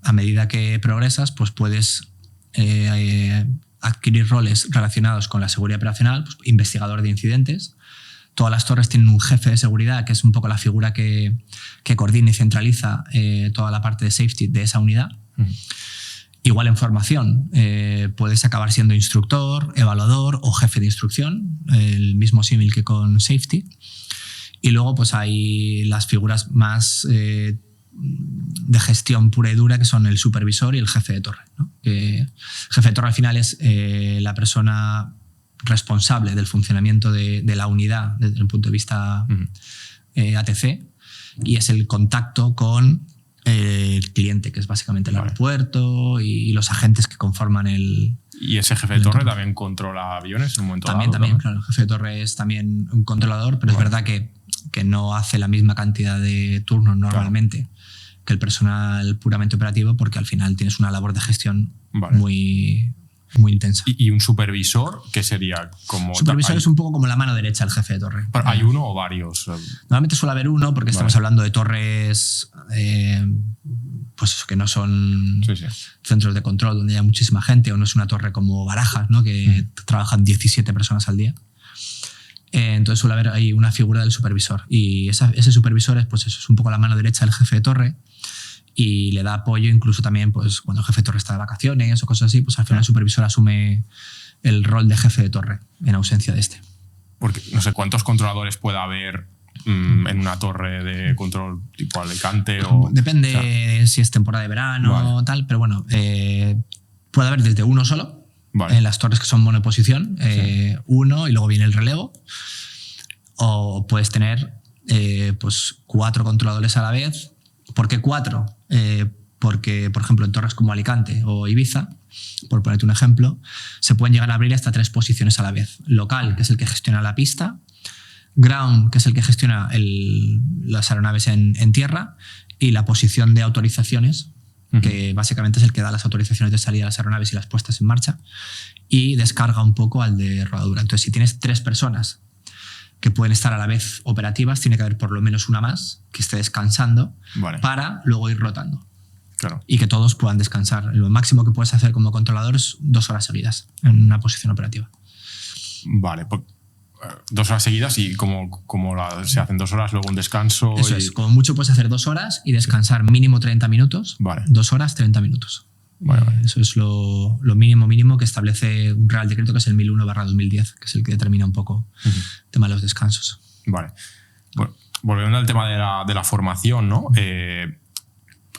a medida que progresas, pues puedes adquirir roles relacionados con la seguridad operacional, pues, investigador de incidentes. Todas las torres tienen un jefe de seguridad, que es un poco la figura que coordina y centraliza toda la parte de safety de esa unidad. Igual en formación, puedes acabar siendo instructor, evaluador o jefe de instrucción, el mismo símil que con safety. Y luego pues hay las figuras más de gestión pura y dura, que son el supervisor y el jefe de torre, ¿no? El jefe de torre al final es la persona responsable del funcionamiento de la unidad desde el punto de vista ATC y es el contacto con el cliente, que es básicamente el aeropuerto y los agentes que conforman el... ¿Y ese jefe de torre también controla aviones en un momento dado? También, claro. El jefe de torre es también un controlador, pero es verdad que no hace la misma cantidad de turnos normalmente que el personal puramente operativo, porque al final tienes una labor de gestión muy intensa. ¿Y un supervisor qué sería? Supervisor es un poco como la mano derecha del jefe de torre. ¿Hay uno o varios? Normalmente suele haber uno, porque estamos hablando de torres pues eso, que no son centros de control donde hay muchísima gente, o no es una torre como Barajas, ¿no? Que trabajan 17 personas al día. Entonces suele haber ahí una figura del supervisor y ese supervisor pues eso, es un poco la mano derecha del jefe de torre y le da apoyo incluso también pues, cuando el jefe de torre está de vacaciones o cosas así, pues al final el supervisor asume el rol de jefe de torre en ausencia de este. Porque no sé cuántos controladores puede haber en una torre de control tipo Alicante o... Depende si es temporada de verano o tal, pero bueno, puede haber desde uno solo. En las torres que son monoposición, uno y luego viene el relevo, o puedes tener pues 4 controladores a la vez. ¿Por qué 4? Porque, por ejemplo, en torres como Alicante o Ibiza, por ponerte un ejemplo, se pueden llegar a abrir hasta 3 posiciones a la vez. Local, que es el que gestiona la pista, ground, que es el que gestiona las aeronaves en tierra, y la posición de autorizaciones, que básicamente es el que da las autorizaciones de salida a las aeronaves y las puestas en marcha, y descarga un poco al de rodadura. Entonces, si tienes 3 personas que pueden estar a la vez operativas, tiene que haber por lo menos una más que esté descansando para luego ir rotando. Claro. Y que todos puedan descansar. Lo máximo que puedes hacer como controlador es 2 horas seguidas en una posición operativa. Vale, 2 horas seguidas y como se hacen 2 horas, luego un descanso. Eso es, como mucho puedes hacer 2 horas y descansar mínimo 30 minutos. 2 horas, 30 minutos. Eso es lo mínimo que establece un Real Decreto, que es el 1001/2010, que es el que determina un poco el tema de los descansos. Vale. Bueno, volviendo al tema de la formación, ¿no?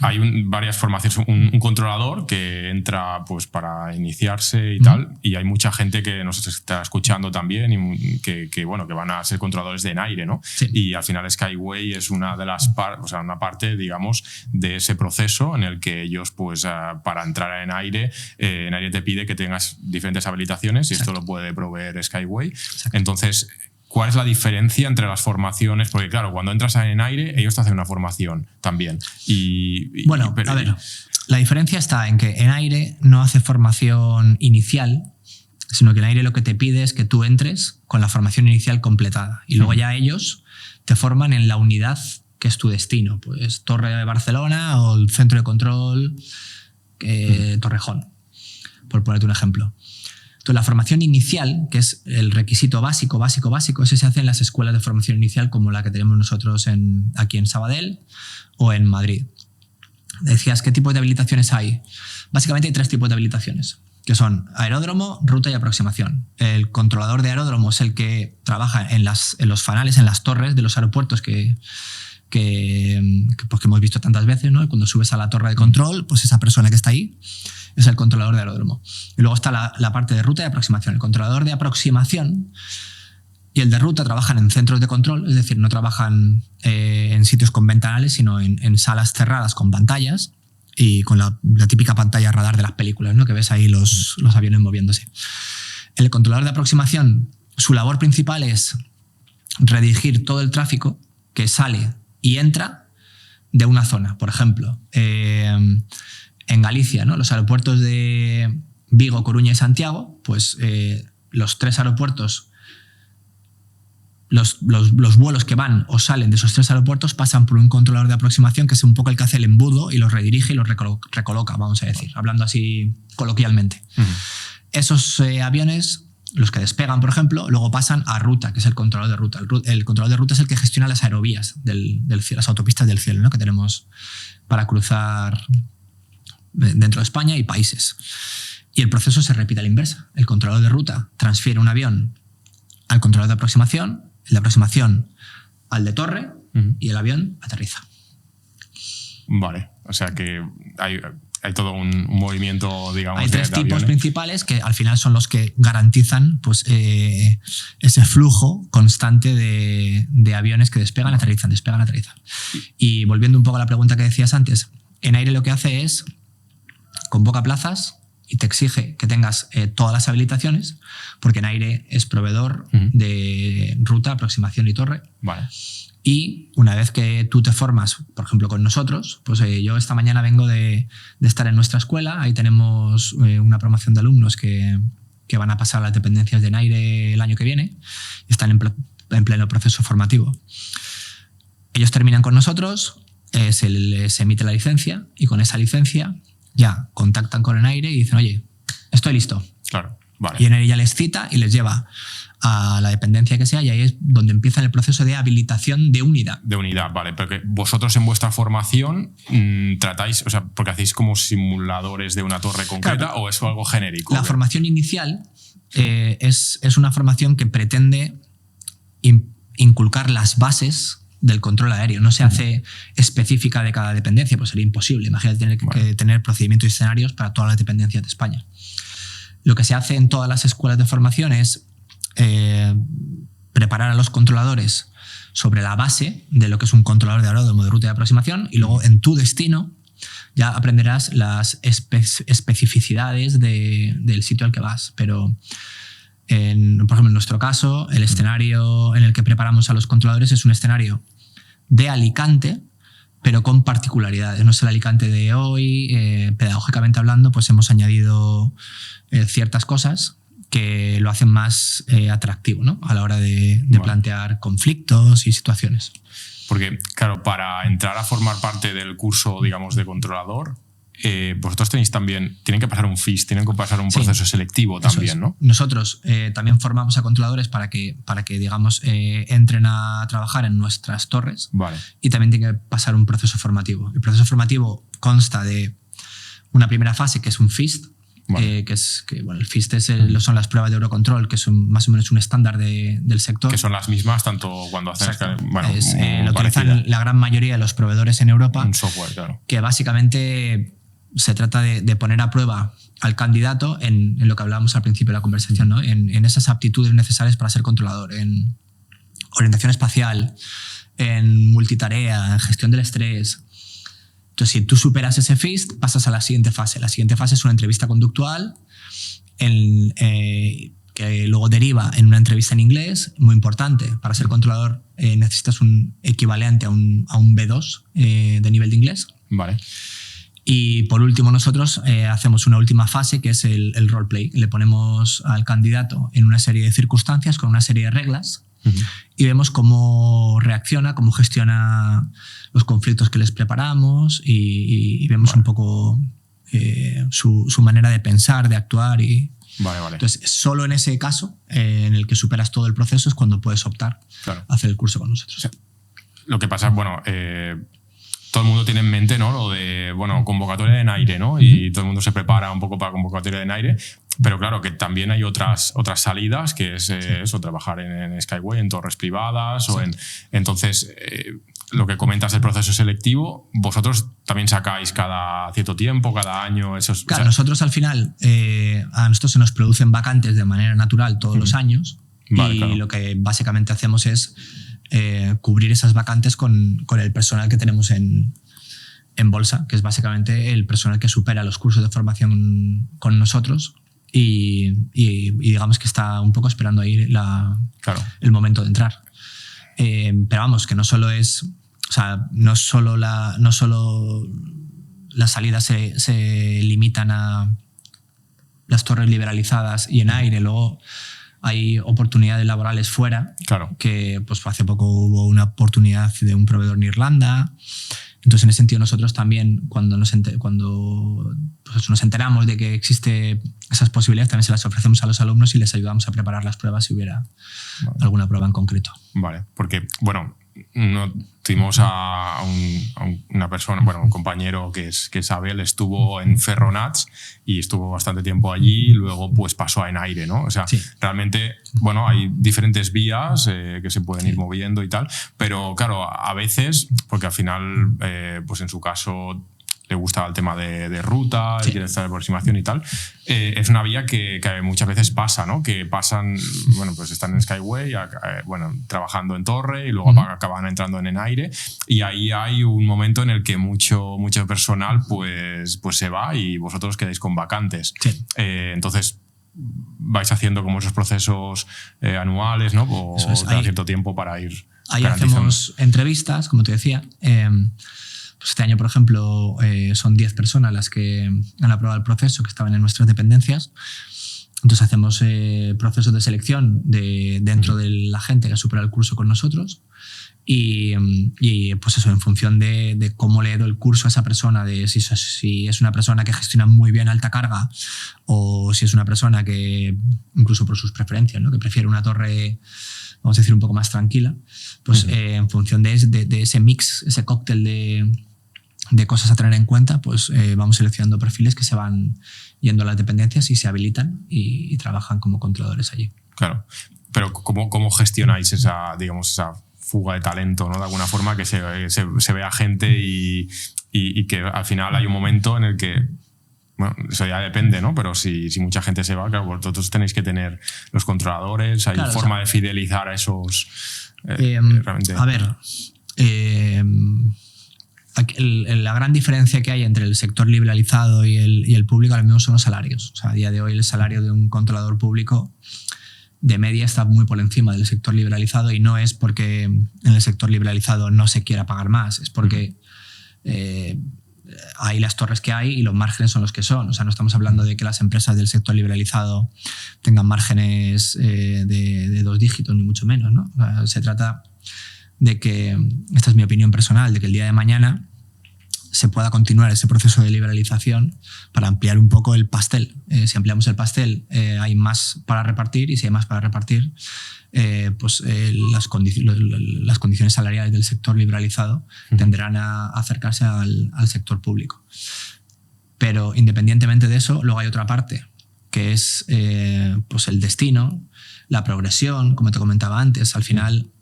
Hay varias formaciones, un controlador que entra pues para iniciarse y tal, y hay mucha gente que nos está escuchando también y que van a ser controladores de Enaire, ¿no? Sí. Y al final Skyway es una de las una parte, digamos, de ese proceso en el que ellos, pues, para entrar a Enaire te pide que tengas diferentes habilitaciones y Exacto. esto lo puede proveer Skyway. Exacto. Entonces, ¿cuál es la diferencia entre las formaciones? Porque claro, cuando entras en Enaire, ellos te hacen una formación también. A ver, la diferencia está en que Enaire no hace formación inicial, sino que Enaire lo que te pide es que tú entres con la formación inicial completada. Y luego ya ellos te forman en la unidad que es tu destino. Pues Torre de Barcelona o el centro de control Torrejón, por ponerte un ejemplo. Entonces, la formación inicial, que es el requisito básico, ese se hace en las escuelas de formación inicial como la que tenemos nosotros aquí en Sabadell o en Madrid. Decías, ¿qué tipo de habilitaciones hay? Básicamente hay 3 tipos de habilitaciones, que son aeródromo, ruta y aproximación. El controlador de aeródromo es el que trabaja en los fanales, en las torres de los aeropuertos que hemos visto tantas veces, ¿no? Cuando subes a la torre de control, pues esa persona que está ahí es el controlador de aeródromo. Y luego está la parte de ruta y aproximación. El controlador de aproximación y el de ruta trabajan en centros de control, es decir, no trabajan en sitios con ventanales, sino en salas cerradas con pantallas y con la típica pantalla radar de las películas, ¿no? Que ves ahí los aviones moviéndose. El controlador de aproximación, su labor principal es redirigir todo el tráfico que sale y entra de una zona. Por ejemplo, en Galicia, ¿no? Los aeropuertos de Vigo, Coruña y Santiago, pues los 3 aeropuertos, los vuelos que van o salen de esos 3 aeropuertos pasan por un controlador de aproximación que es un poco el que hace el embudo y los redirige y los recoloca, vamos a decir, hablando así coloquialmente. Esos aviones, los que despegan, por ejemplo, luego pasan a ruta, que es el controlador de ruta. El controlador de ruta es el que gestiona las aerovías del cielo, las autopistas del cielo, ¿no? Que tenemos para cruzar dentro de España y países. Y el proceso se repite a la inversa. El controlador de ruta transfiere un avión al controlador de aproximación, el de aproximación al de torre y el avión aterriza. Vale, o sea que hay todo un movimiento, digamos, hay 3 tipos aviones principales que al final son los que garantizan pues, ese flujo constante de aviones que despegan, aterrizan. Y volviendo un poco a la pregunta que decías antes, Enaire lo que hace es convoca plazas y te exige que tengas todas las habilitaciones, porque Enaire es proveedor de ruta, aproximación y torre. Vale. Y una vez que tú te formas, por ejemplo, con nosotros, pues yo esta mañana vengo de estar en nuestra escuela. Ahí tenemos una promoción de alumnos que van a pasar a las dependencias de Enaire el año que viene y están en pleno proceso formativo. Ellos terminan con nosotros, se les emite la licencia y con esa licencia ya contactan con Enaire y dicen, oye, estoy listo. Claro, vale. Y Enaire ya les cita y les lleva a la dependencia que sea y ahí es donde empieza el proceso de habilitación de unidad. De unidad, vale. Porque vosotros en vuestra formación tratáis, o sea, porque hacéis como simuladores de una torre concreta, claro, o es algo genérico. La formación inicial es una formación que pretende inculcar las bases del control aéreo. No se hace específica de cada dependencia, pues sería imposible. Imagínate tener que tener procedimientos y escenarios para todas las dependencias de España. Lo que se hace en todas las escuelas de formación es preparar a los controladores sobre la base de lo que es un controlador de aeródromo, de ruta de aproximación, y luego en tu destino ya aprenderás las especificidades del sitio al que vas. Pero, por ejemplo, en nuestro caso, el escenario en el que preparamos a los controladores es un escenario de Alicante, pero con particularidades. No es el Alicante de hoy. Pedagógicamente hablando, pues hemos añadido ciertas cosas que lo hacen más atractivo, ¿no? A la hora de plantear conflictos y situaciones. Porque, claro, para entrar a formar parte del curso, digamos, de controlador, vosotros tienen que pasar un FIS, tienen que pasar un proceso selectivo también, ¿no? Nosotros también formamos a controladores para que digamos, entren a trabajar en nuestras torres. Vale. Y también tienen que pasar un proceso formativo. El proceso formativo consta de una primera fase que es un FIS, Vale. El FIST son las pruebas de Eurocontrol, que son más o menos un estándar del sector. Que son las mismas tanto cuando hacen... Lo utilizan la gran mayoría de los proveedores en Europa. Un software, claro. Que básicamente se trata de poner a prueba al candidato en lo que hablábamos al principio de la conversación, ¿no? En esas aptitudes necesarias para ser controlador, en orientación espacial, en multitarea, en gestión del estrés. Entonces, si tú superas ese FIST, pasas a la siguiente fase. La siguiente fase es una entrevista conductual que luego deriva en una entrevista en inglés, muy importante. Para ser controlador necesitas un equivalente a un B2 de nivel de inglés. Vale. Y por último nosotros hacemos una última fase que es el roleplay. Le ponemos al candidato en una serie de circunstancias con una serie de reglas y vemos cómo reacciona, cómo gestiona los conflictos que les preparamos y vemos un poco su manera de pensar, de actuar. Vale. Entonces, solo en ese caso, en el que superas todo el proceso, es cuando puedes optar a hacer el curso con nosotros. O sea, lo que pasa, todo el mundo tiene en mente, ¿no? Lo de, convocatoria en aire, ¿no? Y todo el mundo se prepara un poco para convocatoria en aire. Pero claro, que también hay otras salidas, que es eso, trabajar en Skyway, en torres privadas. Sí. Entonces, lo que comentas del proceso selectivo, vosotros también sacáis cada cierto tiempo, cada año. Claro, nosotros al final, a nosotros se nos producen vacantes de manera natural todos los años. Vale, claro. Lo que básicamente hacemos es cubrir esas vacantes con el personal que tenemos en bolsa, que es básicamente el personal que supera los cursos de formación con nosotros y digamos que está un poco esperando ahí el momento de entrar. Pero vamos, que no solo es... O sea, no solo las salidas se limitan a las torres liberalizadas y en aire, luego hay oportunidades laborales fuera. Claro. Que pues hace poco hubo una oportunidad de un proveedor en Irlanda. Entonces, en ese sentido, nosotros también, cuando nos enteramos de que existe esas posibilidades, también se las ofrecemos a los alumnos y les ayudamos a preparar las pruebas si hubiera alguna prueba en concreto. Vale, porque, no tuvimos a una persona, un compañero que es Abel, estuvo en Ferronats y estuvo bastante tiempo allí y luego pues pasó a en aire, ¿no? O sea, sí. Realmente, hay diferentes vías que se pueden ir moviendo y tal, pero claro, a veces, porque al final, pues en su caso le gusta el tema de ruta, sí. Quiere estar de aproximación y tal, es una vía que muchas veces pasa, ¿no? Que pasan, pues están en Skyway, trabajando en torre y luego acaban entrando en aire y ahí hay un momento en el que mucho personal pues se va y vosotros quedáis con vacantes. Sí. Entonces vais haciendo como esos procesos anuales, ¿no? O cada cierto tiempo para ir ahí hacemos entrevistas, como te decía. Pues este año, por ejemplo, son 10 personas las que han aprobado el proceso, que estaban en nuestras dependencias. Entonces hacemos procesos de selección dentro de la gente que ha superado el curso con nosotros y pues eso, en función de cómo le he dado el curso a esa persona, de si es una persona que gestiona muy bien alta carga o si es una persona que, incluso por sus preferencias, ¿no? Que prefiere una torre, vamos a decir, un poco más tranquila, pues en función de ese mix, ese cóctel de cosas a tener en cuenta, pues vamos seleccionando perfiles que se van yendo a las dependencias y se habilitan y trabajan como controladores allí. Claro, pero ¿cómo gestionáis esa fuga de talento, ¿no? De alguna forma que se vea gente y que al final hay un momento en el que, eso ya depende, ¿no? Pero si mucha gente se va, claro, vosotros tenéis que tener los controladores, hay forma de fidelizar a esos... realmente. A ver... la gran diferencia que hay entre el sector liberalizado y el público ahora mismo son los salarios. O sea, a día de hoy el salario de un controlador público de media está muy por encima del sector liberalizado y no es porque en el sector liberalizado no se quiera pagar más, es porque hay las torres que hay y los márgenes son los que son. O sea, no estamos hablando de que las empresas del sector liberalizado tengan márgenes de 2 dígitos, ni mucho menos, ¿no? O sea, se trata de que, esta es mi opinión personal, de que el día de mañana se pueda continuar ese proceso de liberalización para ampliar un poco el pastel. Si ampliamos el pastel, hay más para repartir y si hay más para repartir, pues las condiciones salariales del sector liberalizado tenderán a acercarse al sector público. Pero independientemente de eso, luego hay otra parte, que es pues el destino, la progresión, como te comentaba antes. Al final,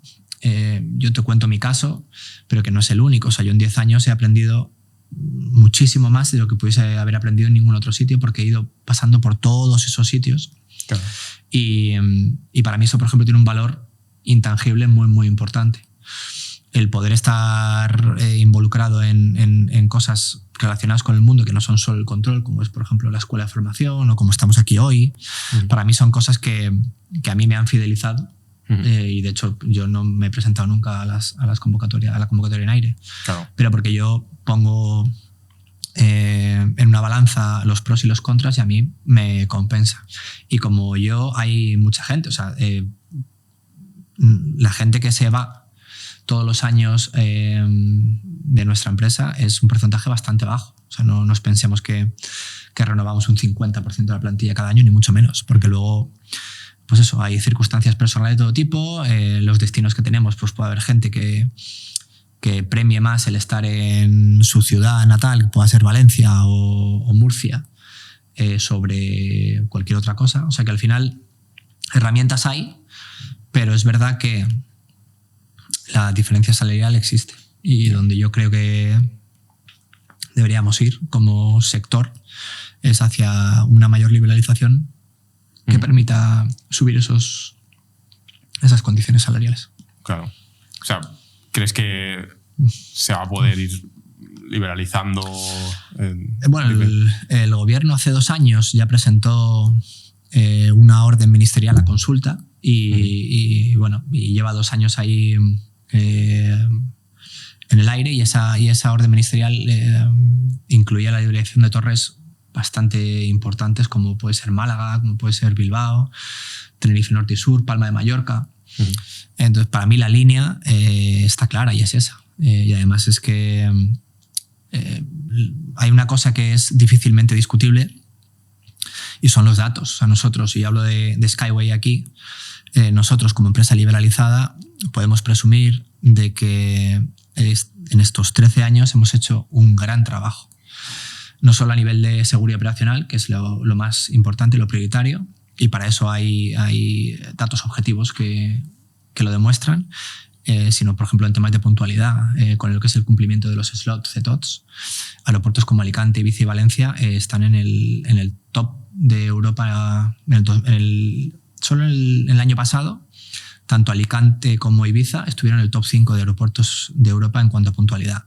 yo te cuento mi caso, pero que no es el único. O sea, yo en 10 años he aprendido muchísimo más de lo que pudiese haber aprendido en ningún otro sitio, porque he ido pasando por todos esos sitios. Claro. Y para mí eso, por ejemplo, tiene un valor intangible muy, muy importante. El poder estar involucrado en cosas relacionadas con el mundo que no son solo el control, como es, por ejemplo, la escuela de formación o como estamos aquí hoy, para mí son cosas que a mí me han fidelizado. Y de hecho yo no me he presentado nunca a la convocatoria en aire. Claro. Pero porque yo pongo en una balanza los pros y los contras y a mí me compensa. Y como yo, hay mucha gente, o sea, la gente que se va todos los años de nuestra empresa es un porcentaje bastante bajo. O sea, no nos pensemos que renovamos un 50% de la plantilla cada año, ni mucho menos, porque luego, pues eso, hay circunstancias personales de todo tipo, los destinos que tenemos, pues puede haber gente que premie más el estar en su ciudad natal, que pueda ser Valencia o Murcia, sobre cualquier otra cosa. O sea que al final herramientas hay, pero es verdad que la diferencia salarial existe, y donde yo creo que deberíamos ir como sector es hacia una mayor liberalización que permita subir esas condiciones salariales. Claro. O sea, ¿crees que se va a poder ir liberalizando? Bueno, el gobierno hace 2 años ya presentó una orden ministerial a consulta y lleva 2 años ahí en el aire, y esa orden ministerial incluía la liberalización de torres bastante importantes, como puede ser Málaga, como puede ser Bilbao, Tenerife Norte y Sur, Palma de Mallorca. Entonces, para mí la línea está clara y es esa. Y además es que hay una cosa que es difícilmente discutible y son los datos. O sea, nosotros, y hablo de Skyway aquí, nosotros como empresa liberalizada podemos presumir de que en estos 13 años hemos hecho un gran trabajo. No solo a nivel de seguridad operacional, que es lo más importante, lo prioritario, y para eso hay datos objetivos que lo demuestran, sino, por ejemplo, en temas de puntualidad, con lo que es el cumplimiento de los slots CTOTS. Aeropuertos como Alicante, Ibiza y Valencia están en el top de Europa. Solo en el año pasado, tanto Alicante como Ibiza estuvieron en el top 5 de aeropuertos de Europa en cuanto a puntualidad.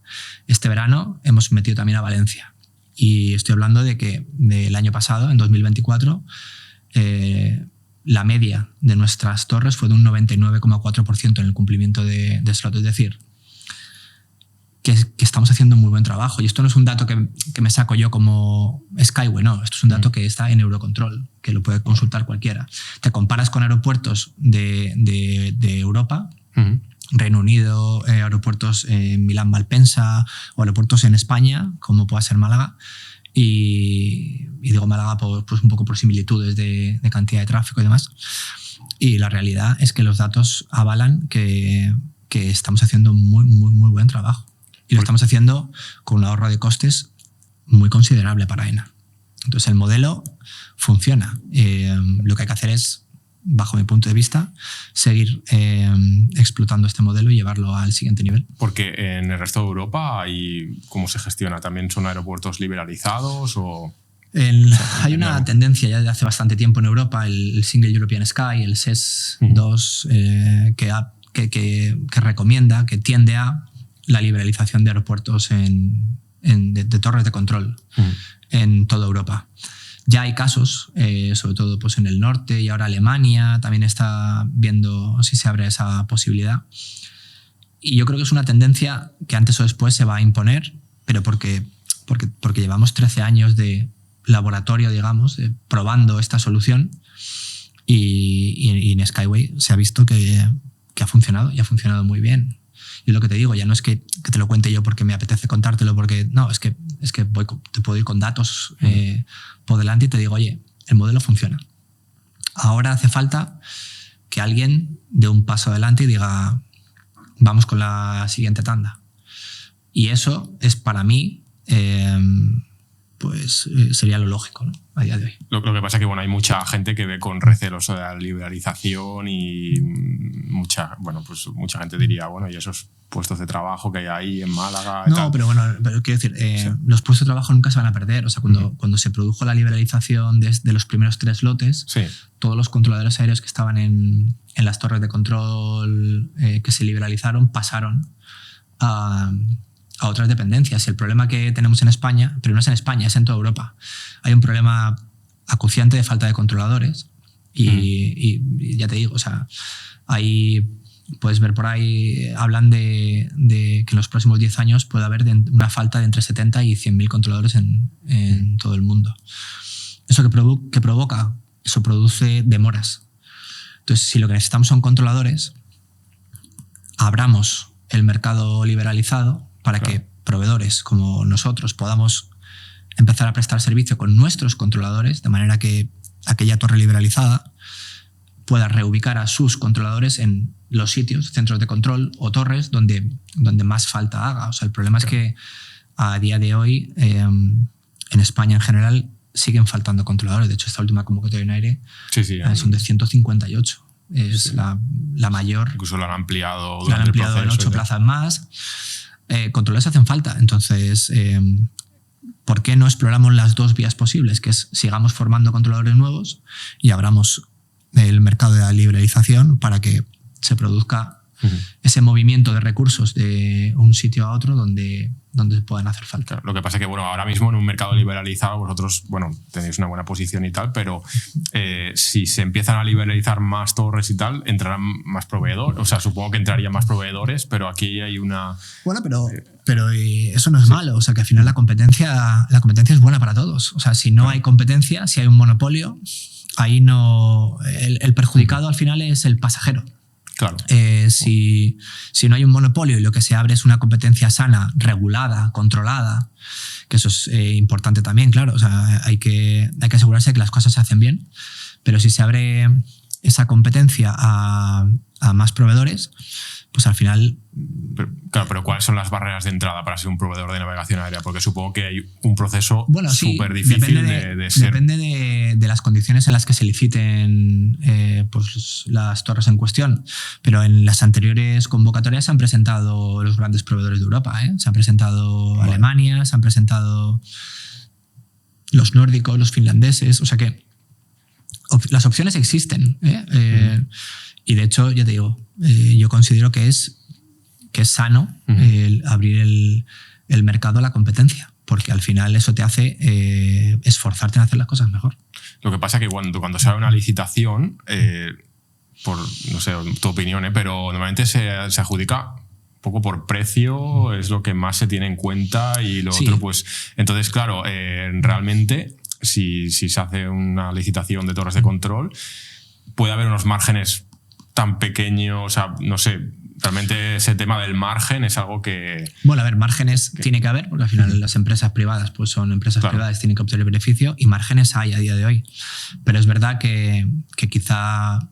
Este verano hemos metido también a Valencia. Y estoy hablando de que del año pasado, en 2024, la media de nuestras torres fue de un 99,4% en el cumplimiento de slot. Es decir, que estamos haciendo un muy buen trabajo. Y esto no es un dato que me saco yo como Skyway, no. Esto es un dato que está en Eurocontrol, que lo puede consultar cualquiera. Te comparas con aeropuertos de Europa, Reino Unido, aeropuertos en Milán, Malpensa, o aeropuertos en España, como pueda ser Málaga. Y digo Málaga pues un poco por similitudes de cantidad de tráfico y demás. Y la realidad es que los datos avalan que estamos haciendo muy, muy, muy buen trabajo. Y lo estamos haciendo con un ahorro de costes muy considerable para AENA. Entonces el modelo funciona. Lo que hay que hacer es, bajo mi punto de vista, seguir explotando este modelo y llevarlo al siguiente nivel. Porque en el resto de Europa, ¿cómo se gestiona? ¿También son aeropuertos liberalizados o...? Hay una tendencia ya de hace bastante tiempo en Europa, el Single European Sky, el SES 2, que recomienda, que tiende a la liberalización de aeropuertos de torres de control en toda Europa. Ya hay casos, sobre todo pues en el norte, y ahora Alemania también está viendo si se abre esa posibilidad. Y yo creo que es una tendencia que antes o después se va a imponer, pero porque llevamos 13 años de laboratorio, digamos, probando esta solución, y en Skyway se ha visto que ha funcionado, y ha funcionado muy bien. Y lo que te digo, ya no es que te lo cuente yo porque me apetece contártelo, porque no, es que te puedo ir con datos por delante y te digo, oye, el modelo funciona. Ahora hace falta que alguien dé un paso adelante y diga, vamos con la siguiente tanda. Y eso es para mí pues sería lo lógico, ¿no? A día de hoy. Lo que pasa es que bueno, hay mucha gente que ve con recelos de la liberalización y mucha gente diría, bueno, y esos puestos de trabajo que hay ahí en Málaga. No, pero bueno, quiero decir, sí, los puestos de trabajo nunca se van a perder. O sea, cuando se produjo la liberalización de los primeros 3 lotes, sí, todos los controladores aéreos que estaban en las torres de control que se liberalizaron pasaron a otras dependencias. Y el problema que tenemos en España, pero no es en España, es en toda Europa, hay un problema acuciante de falta de controladores y ya te digo, o sea, ahí puedes ver por ahí, hablan de que en los próximos 10 años puede haber una falta de entre 70 y 100.000 controladores en todo el mundo. ¿Eso que provoca? Eso produce demoras. Entonces, si lo que necesitamos son controladores, abramos el mercado liberalizado para que proveedores como nosotros podamos empezar a prestar servicio con nuestros controladores, de manera que aquella torre liberalizada pueda reubicar a sus controladores en los sitios, centros de control o torres donde más falta haga. O sea, el problema es que a día de hoy en España en general siguen faltando controladores. De hecho, esta última convocatoria en aire son de 158. Es la mayor. Incluso lo han ampliado durante el proceso. Lo han ampliado en 8 plazas más. Controladores hacen falta. Entonces, ¿por qué no exploramos las 2 vías posibles? Que es sigamos formando controladores nuevos y abramos el mercado de la liberalización para que se produzca ese movimiento de recursos de un sitio a otro donde puedan hacer falta. Lo que pasa es que bueno, ahora mismo en un mercado liberalizado vosotros tenéis una buena posición y tal, pero si se empiezan a liberalizar más torres y tal, entrarán más proveedores. O sea, supongo que entrarían más proveedores, pero aquí hay una... Bueno, pero eso no es malo. O sea, que al final la competencia es buena para todos. O sea, si no hay competencia, si hay un monopolio, ahí no... El perjudicado al final es el pasajero. Claro. Si no hay un monopolio y lo que se abre es una competencia sana, regulada, controlada, que eso es importante también, claro. O sea, hay que asegurarse de que las cosas se hacen bien, pero si se abre esa competencia a más proveedores, pues al final... Pero ¿cuáles son las barreras de entrada para ser un proveedor de navegación aérea? Porque supongo que hay un proceso súper difícil de ser... Depende de las condiciones en las que se liciten pues las torres en cuestión. Pero en las anteriores convocatorias se han presentado los grandes proveedores de Europa. Se han presentado Alemania, se han presentado los nórdicos, los finlandeses. O sea que las opciones existen. Y de hecho, ya te digo, yo considero que es sano abrir el mercado a la competencia, porque al final eso te hace esforzarte en hacer las cosas mejor. Lo que pasa es que cuando sale una licitación, por no sé tu opinión, pero normalmente se adjudica un poco por precio, es lo que más se tiene en cuenta y lo otro pues... Entonces, claro, realmente si se hace una licitación de torres de control, puede haber unos márgenes tan pequeños, o sea, no sé, realmente ese tema del margen es algo que... Bueno, a ver, márgenes tiene que haber, porque al final las empresas privadas pues son empresas privadas, tienen que obtener beneficio y márgenes hay a día de hoy. Pero es verdad que quizá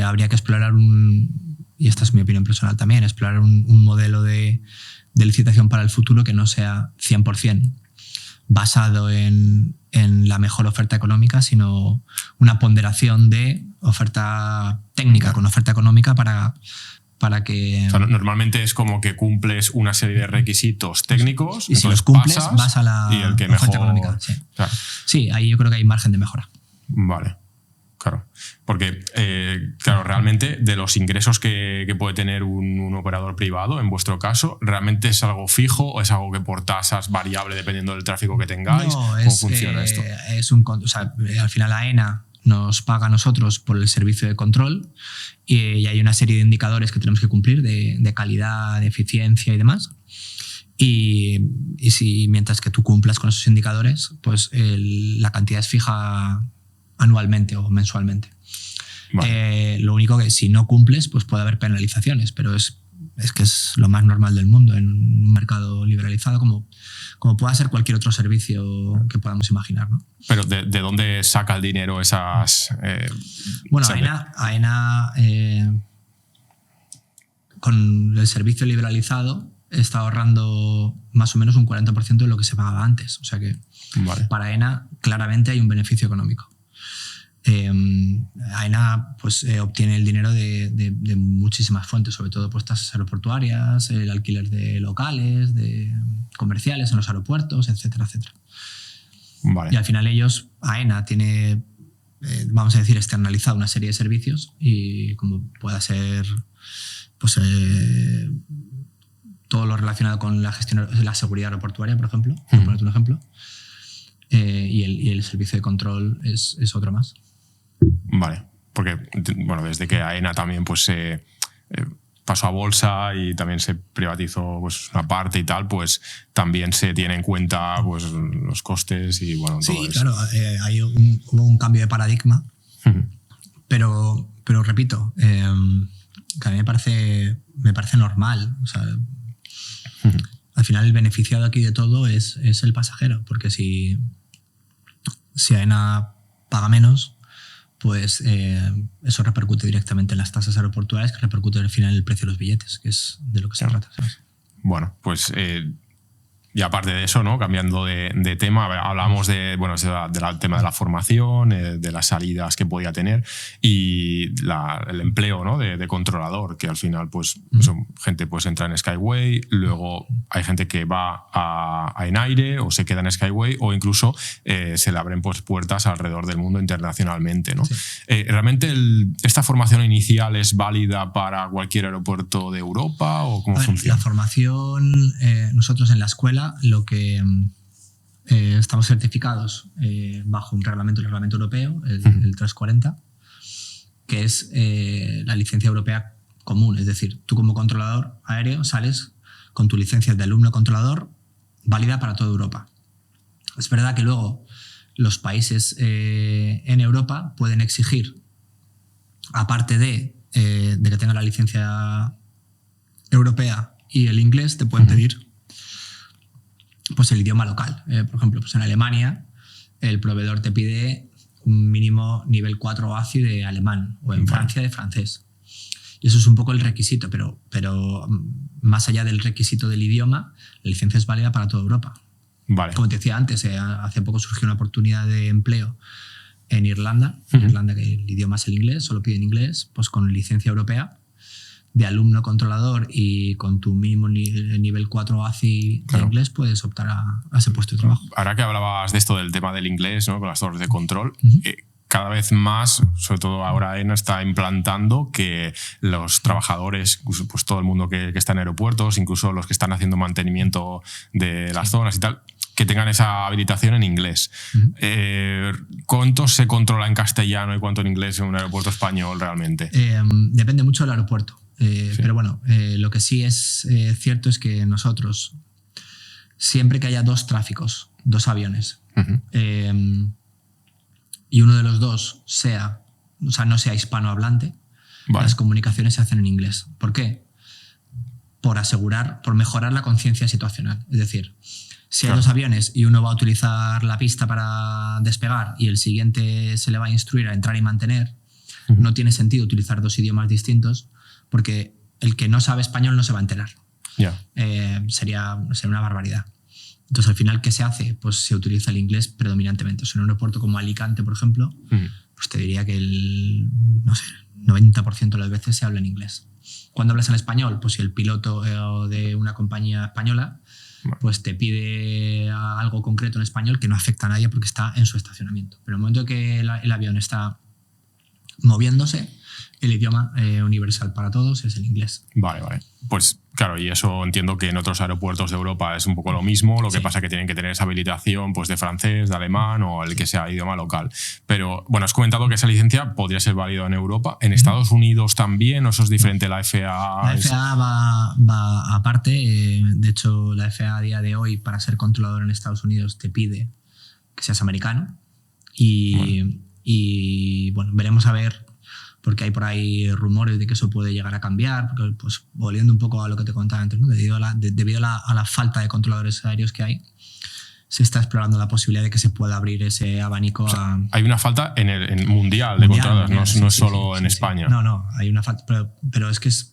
habría que explorar y esta es mi opinión personal también, explorar un modelo de licitación para el futuro que no sea 100% basado en la mejor oferta económica, sino una ponderación de oferta técnica con oferta económica para que... O sea, normalmente es como que cumples una serie de requisitos técnicos y si los cumples vas a la y el que oferta mejor... económica. Sí. Claro. Sí, ahí yo creo que hay margen de mejora. Vale. Claro, porque claro, realmente de los ingresos que puede tener un operador privado, en vuestro caso, ¿realmente es algo fijo o es algo que por tasas variable dependiendo del tráfico que tengáis? No, ¿Cómo funciona esto? O sea, al final AENA nos paga a nosotros por el servicio de control y hay una serie de indicadores que tenemos que cumplir de calidad, de eficiencia y demás. Y si mientras que tú cumplas con esos indicadores, pues la cantidad es fija anualmente o mensualmente. Vale. Lo único que si no cumples, pues puede haber penalizaciones, pero es que es lo más normal del mundo en un mercado liberalizado, como pueda ser cualquier otro servicio que podamos imaginar, ¿no? Pero ¿de dónde saca el dinero esas...? Bueno, AENA con el servicio liberalizado está ahorrando más o menos un 40% de lo que se pagaba antes. O sea que para AENA claramente hay un beneficio económico. AENA pues, obtiene el dinero de muchísimas fuentes, sobre todo pues, tasas aeroportuarias, el alquiler de locales, de comerciales en los aeropuertos, etcétera, etcétera. Y al final AENA tiene, vamos a decir, externalizado una serie de servicios y como pueda ser pues, todo lo relacionado con la gestión de la seguridad aeroportuaria, por ejemplo, por ponerte un ejemplo, y el servicio de control es otro más. Vale, porque bueno, desde que AENA también pues, pasó a bolsa y también se privatizó pues, una parte y tal, pues también se tiene en cuenta pues, los costes y bueno, todo eso. Sí, claro, hubo un cambio de paradigma, pero repito, que a mí me parece normal. O sea, al final el beneficiado aquí de todo es el pasajero, porque si AENA paga menos, pues eso repercute directamente en las tasas aeroportuarias, que repercute al final en el precio de los billetes, que es de lo que se trata, ¿sabes? Bueno, pues y aparte de eso, ¿no? Cambiando de tema, hablamos del tema de la formación, de las salidas que podía tener y el empleo, ¿no? de controlador, que al final pues gente pues entra en Skyway, luego hay gente que va a Enaire o se queda en Skyway o incluso se le abren pues, puertas alrededor del mundo internacionalmente, ¿no? Sí. ¿Realmente esta formación inicial es válida para cualquier aeropuerto de Europa o cómo funciona? La formación, nosotros en la escuela lo que estamos certificados bajo el reglamento europeo, el 340, que es la licencia europea común. Es decir, tú como controlador aéreo sales con tu licencia de alumno controlador válida para toda Europa. Es verdad que luego los países en Europa pueden exigir, aparte de que tenga la licencia europea y el inglés, te pueden pedir pues el idioma local. Por ejemplo, pues en Alemania el proveedor te pide un mínimo nivel 4 ACI de alemán o en Francia de francés. Y eso es un poco el requisito, pero más allá del requisito del idioma, la licencia es válida para toda Europa. Vale. Como te decía antes, hace poco surgió una oportunidad de empleo en Irlanda. En Irlanda, que el idioma es el inglés, solo piden inglés, pues con licencia europea de alumno controlador y con tu mínimo nivel 4 ACI de inglés puedes optar a ese puesto de trabajo. Ahora que hablabas de esto del tema del inglés, ¿no? Con las torres de control, cada vez más, sobre todo ahora AENA está implantando que los trabajadores, pues todo el mundo que está en aeropuertos, incluso los que están haciendo mantenimiento de las zonas y tal, que tengan esa habilitación en inglés. ¿Cuánto se controla en castellano y cuánto en inglés en un aeropuerto español realmente? Depende mucho del aeropuerto. Sí. Pero bueno, lo que sí es cierto es que nosotros, siempre que haya dos tráficos, dos aviones, y uno de los dos no sea hispanohablante, las comunicaciones se hacen en inglés. ¿Por qué? Por mejorar la conciencia situacional. Es decir, si hay dos aviones y uno va a utilizar la pista para despegar y el siguiente se le va a instruir a entrar y mantener, no tiene sentido utilizar dos idiomas distintos, porque el que no sabe español no se va a enterar. Sería una barbaridad. Entonces, al final, ¿qué se hace? Pues se utiliza el inglés predominantemente. O sea, en un aeropuerto como Alicante, por ejemplo, pues te diría que el 90% de las veces se habla en inglés. Cuando hablas en español, pues si el piloto de una compañía española pues te pide algo concreto en español que no afecta a nadie porque está en su estacionamiento. Pero en el momento en que el avión está moviéndose, el idioma universal para todos es el inglés. Vale. Pues claro, y eso entiendo que en otros aeropuertos de Europa es un poco lo mismo, lo que pasa es que tienen que tener esa habilitación pues, de francés, de alemán o el que sea idioma local. Pero bueno, has comentado que esa licencia podría ser válida en Europa. ¿En Estados Unidos también o eso es diferente? La FAA... La FAA va aparte. De hecho, la FAA a día de hoy, para ser controlador en Estados Unidos, te pide que seas americano. Y bueno, veremos a ver, porque hay por ahí rumores de que eso puede llegar a cambiar, porque, pues, volviendo un poco a lo que te contaba antes, ¿no? Debido a la falta de controladores aéreos que hay, se está explorando la posibilidad de que se pueda abrir ese abanico. Hay una falta en el mundial de controladores, no es solo en España. No, hay una falta, pero es que es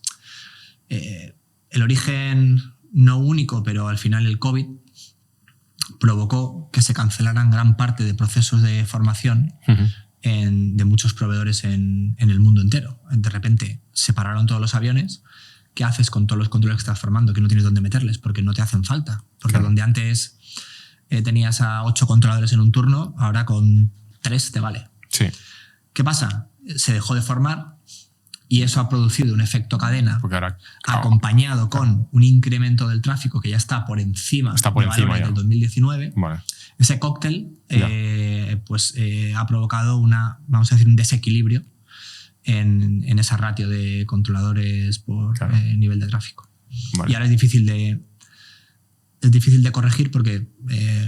el origen no único, pero al final el COVID provocó que se cancelaran gran parte de procesos de formación de muchos proveedores en el mundo entero. De repente se pararon todos los aviones. ¿Qué haces con todos los controles que estás formando? Que no tienes dónde meterles porque no te hacen falta. Porque donde antes tenías a 8 controladores en un turno, ahora con 3 te vale. Sí. ¿Qué pasa? Se dejó de formar y eso ha producido un efecto cadena Porque ahora, acompañado con un incremento del tráfico que ya está por encima de valores del 2019. Vale. Ese cóctel ha provocado vamos a decir, un desequilibrio en esa ratio de controladores por nivel de tráfico. Vale. Y ahora es difícil de corregir porque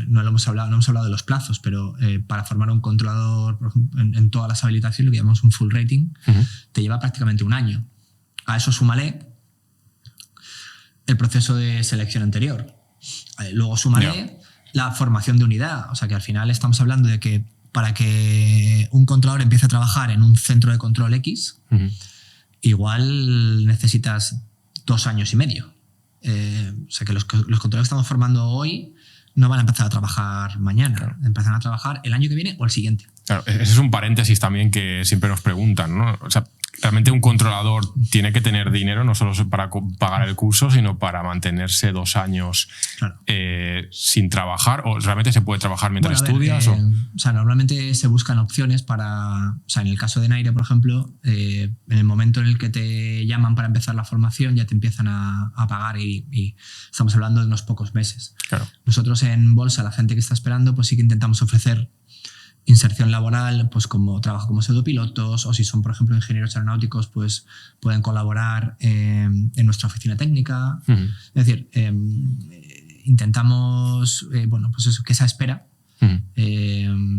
no hemos hablado de los plazos, pero para formar un controlador, por ejemplo, en todas las habilitaciones, lo que llamamos un full rating, te lleva prácticamente un año. A eso súmale el proceso de selección anterior. Luego súmale la formación de unidad. O sea que al final estamos hablando de que para que un controlador empiece a trabajar en un centro de control X, igual necesitas 2 años y medio. O sea que los controladores que estamos formando hoy no van a empezar a trabajar mañana, empezarán a trabajar el año que viene o el siguiente. Claro, ese es un paréntesis también que siempre nos preguntan, ¿no? O sea, realmente un controlador tiene que tener dinero no solo para pagar el curso, sino para mantenerse 2 años sin trabajar, o realmente se puede trabajar mientras estudias. O sea, normalmente se buscan opciones para, o sea, en el caso de Naire, por ejemplo, en el momento en el que te llaman para empezar la formación ya te empiezan a pagar y estamos hablando de unos pocos meses. Claro. Nosotros en Bolsa, la gente que está esperando, pues sí que intentamos ofrecer inserción laboral, pues como trabajo como pseudopilotos, o si son, por ejemplo, ingenieros aeronáuticos, pues pueden colaborar en nuestra oficina técnica. Es decir, intentamos pues eso, que esa espera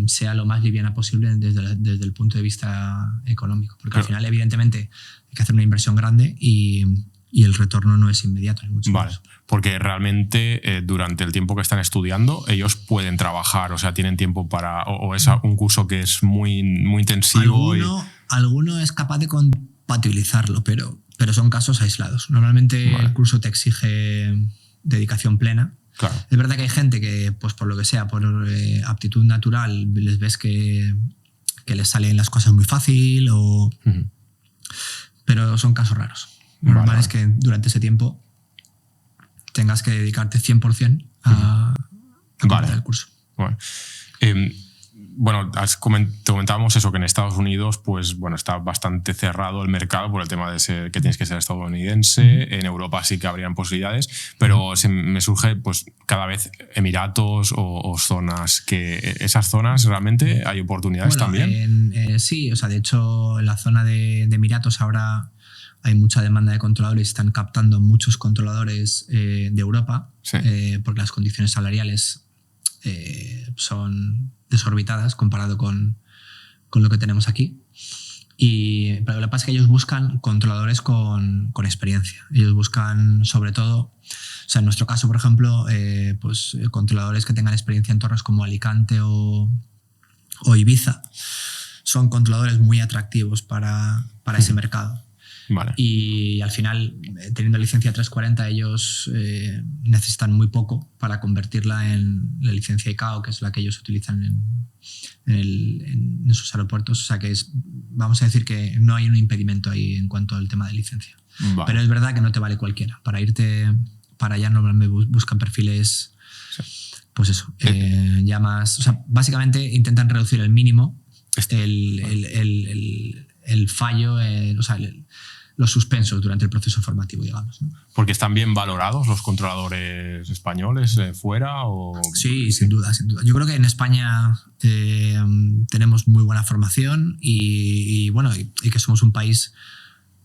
sea lo más liviana posible desde el punto de vista económico, porque al final, evidentemente, hay que hacer una inversión grande y el retorno no es inmediato. Ni mucho vale, más. porque realmente durante el tiempo que están estudiando ellos pueden trabajar, o sea, tienen tiempo para... o es un curso que es muy, muy intensivo. Alguno es capaz de compatibilizarlo, pero son casos aislados. Normalmente el curso te exige dedicación plena. Claro. Es verdad que hay gente que, pues por lo que sea, por aptitud natural, les ves que les salen las cosas muy fácil, pero son casos raros. Lo normal es que durante ese tiempo tengas que dedicarte 100% a completar el curso. Bueno, comentábamos eso, que en Estados Unidos pues, bueno, está bastante cerrado el mercado por el tema de que tienes que ser estadounidense. En Europa sí que habrían posibilidades, pero me surge pues, cada vez Emiratos o zonas que... ¿Esas zonas realmente hay oportunidades también? Sí, o sea, de hecho en la zona de Emiratos ahora hay mucha demanda de controladores, están captando muchos controladores de Europa, porque las condiciones salariales son desorbitadas comparado con lo que tenemos aquí. Pero lo que pasa es que ellos buscan controladores con experiencia. Ellos buscan, sobre todo, o sea, en nuestro caso, por ejemplo, pues controladores que tengan experiencia en torres como Alicante o Ibiza. Son controladores muy atractivos para ese mercado. Vale. Y al final, teniendo licencia 340, ellos necesitan muy poco para convertirla en la licencia ICAO, que es la que ellos utilizan en sus aeropuertos. O sea que vamos a decir que no hay un impedimento ahí en cuanto al tema de licencia. Vale. Pero es verdad que no te vale cualquiera. Para irte para allá normalmente buscan perfiles, pues eso, ya más... O sea, básicamente intentan reducir el mínimo el fallo, o sea, los suspensos durante el proceso formativo, digamos, ¿no? ¿Porque están bien valorados los controladores españoles fuera? Sí, sin duda, sin duda. Yo creo que en España tenemos muy buena formación y que somos un país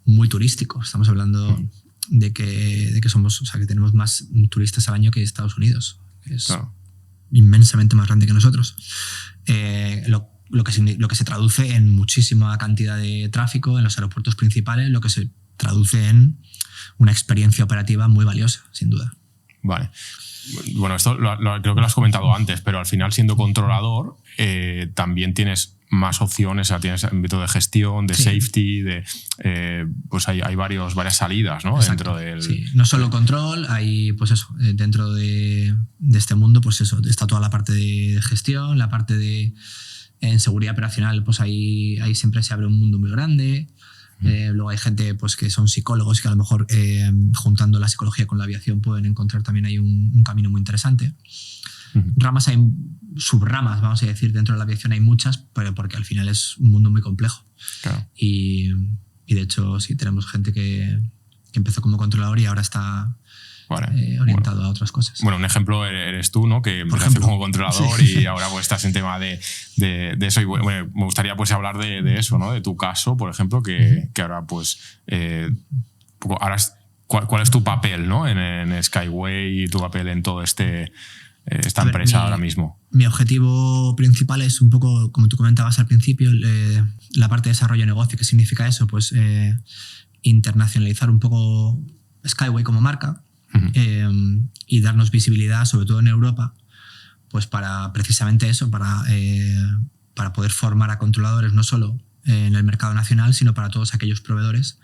muy turístico. Estamos hablando de que somos, o sea, que tenemos más turistas al año que Estados Unidos. Es inmensamente más grande que nosotros. Lo que se traduce en muchísima cantidad de tráfico en los aeropuertos principales, lo que se traduce en una experiencia operativa muy valiosa, sin duda. Vale. Bueno, esto creo que lo has comentado antes, pero al final, siendo controlador, también tienes más opciones, o sea, tienes ámbito de gestión, de safety, pues hay varias salidas, ¿no? Exacto. Dentro del... Sí. No solo control, hay, pues eso, dentro de este mundo, pues eso, está toda la parte de gestión, la parte de en seguridad operacional, pues ahí siempre se abre un mundo muy grande. Luego hay gente pues, que son psicólogos que a lo mejor juntando la psicología con la aviación pueden encontrar también ahí un camino muy interesante. Ramas hay, subramas, vamos a decir, dentro de la aviación hay muchas, pero porque al final es un mundo muy complejo. Claro. Y de hecho sí, tenemos gente que empezó como controlador y ahora está orientado a otras cosas. Bueno, un ejemplo eres tú, ¿no? Que empezaste como controlador y ahora pues estás en tema de eso. Y bueno, me gustaría pues hablar de eso, ¿no? De tu caso, por ejemplo, que ahora pues... ¿cuál es tu papel, ¿no? En Skyway y tu papel en todo esta empresa ahora mismo? Mi objetivo principal es un poco, como tú comentabas al principio, la parte de desarrollo de negocio. ¿Qué significa eso? Pues internacionalizar un poco Skyway como marca. Y darnos visibilidad, sobre todo en Europa, pues para precisamente eso, para poder formar a controladores no solo en el mercado nacional, sino para todos aquellos proveedores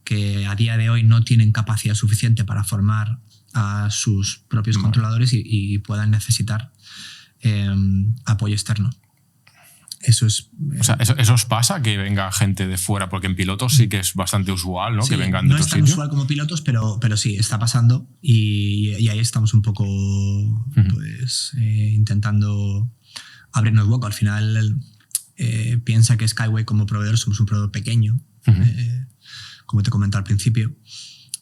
que a día de hoy no tienen capacidad suficiente para formar a sus propios controladores y puedan necesitar apoyo externo. Eso es... O sea, ¿eso os pasa que venga gente de fuera? Porque en pilotos sí que es bastante usual, ¿no? Sí, que vengan de otros sitios. No es tan usual como pilotos, pero sí, está pasando y ahí estamos un poco pues, intentando abrirnos hueco. Al final piensa que Skyway como proveedor somos un proveedor pequeño, como te comenté al principio,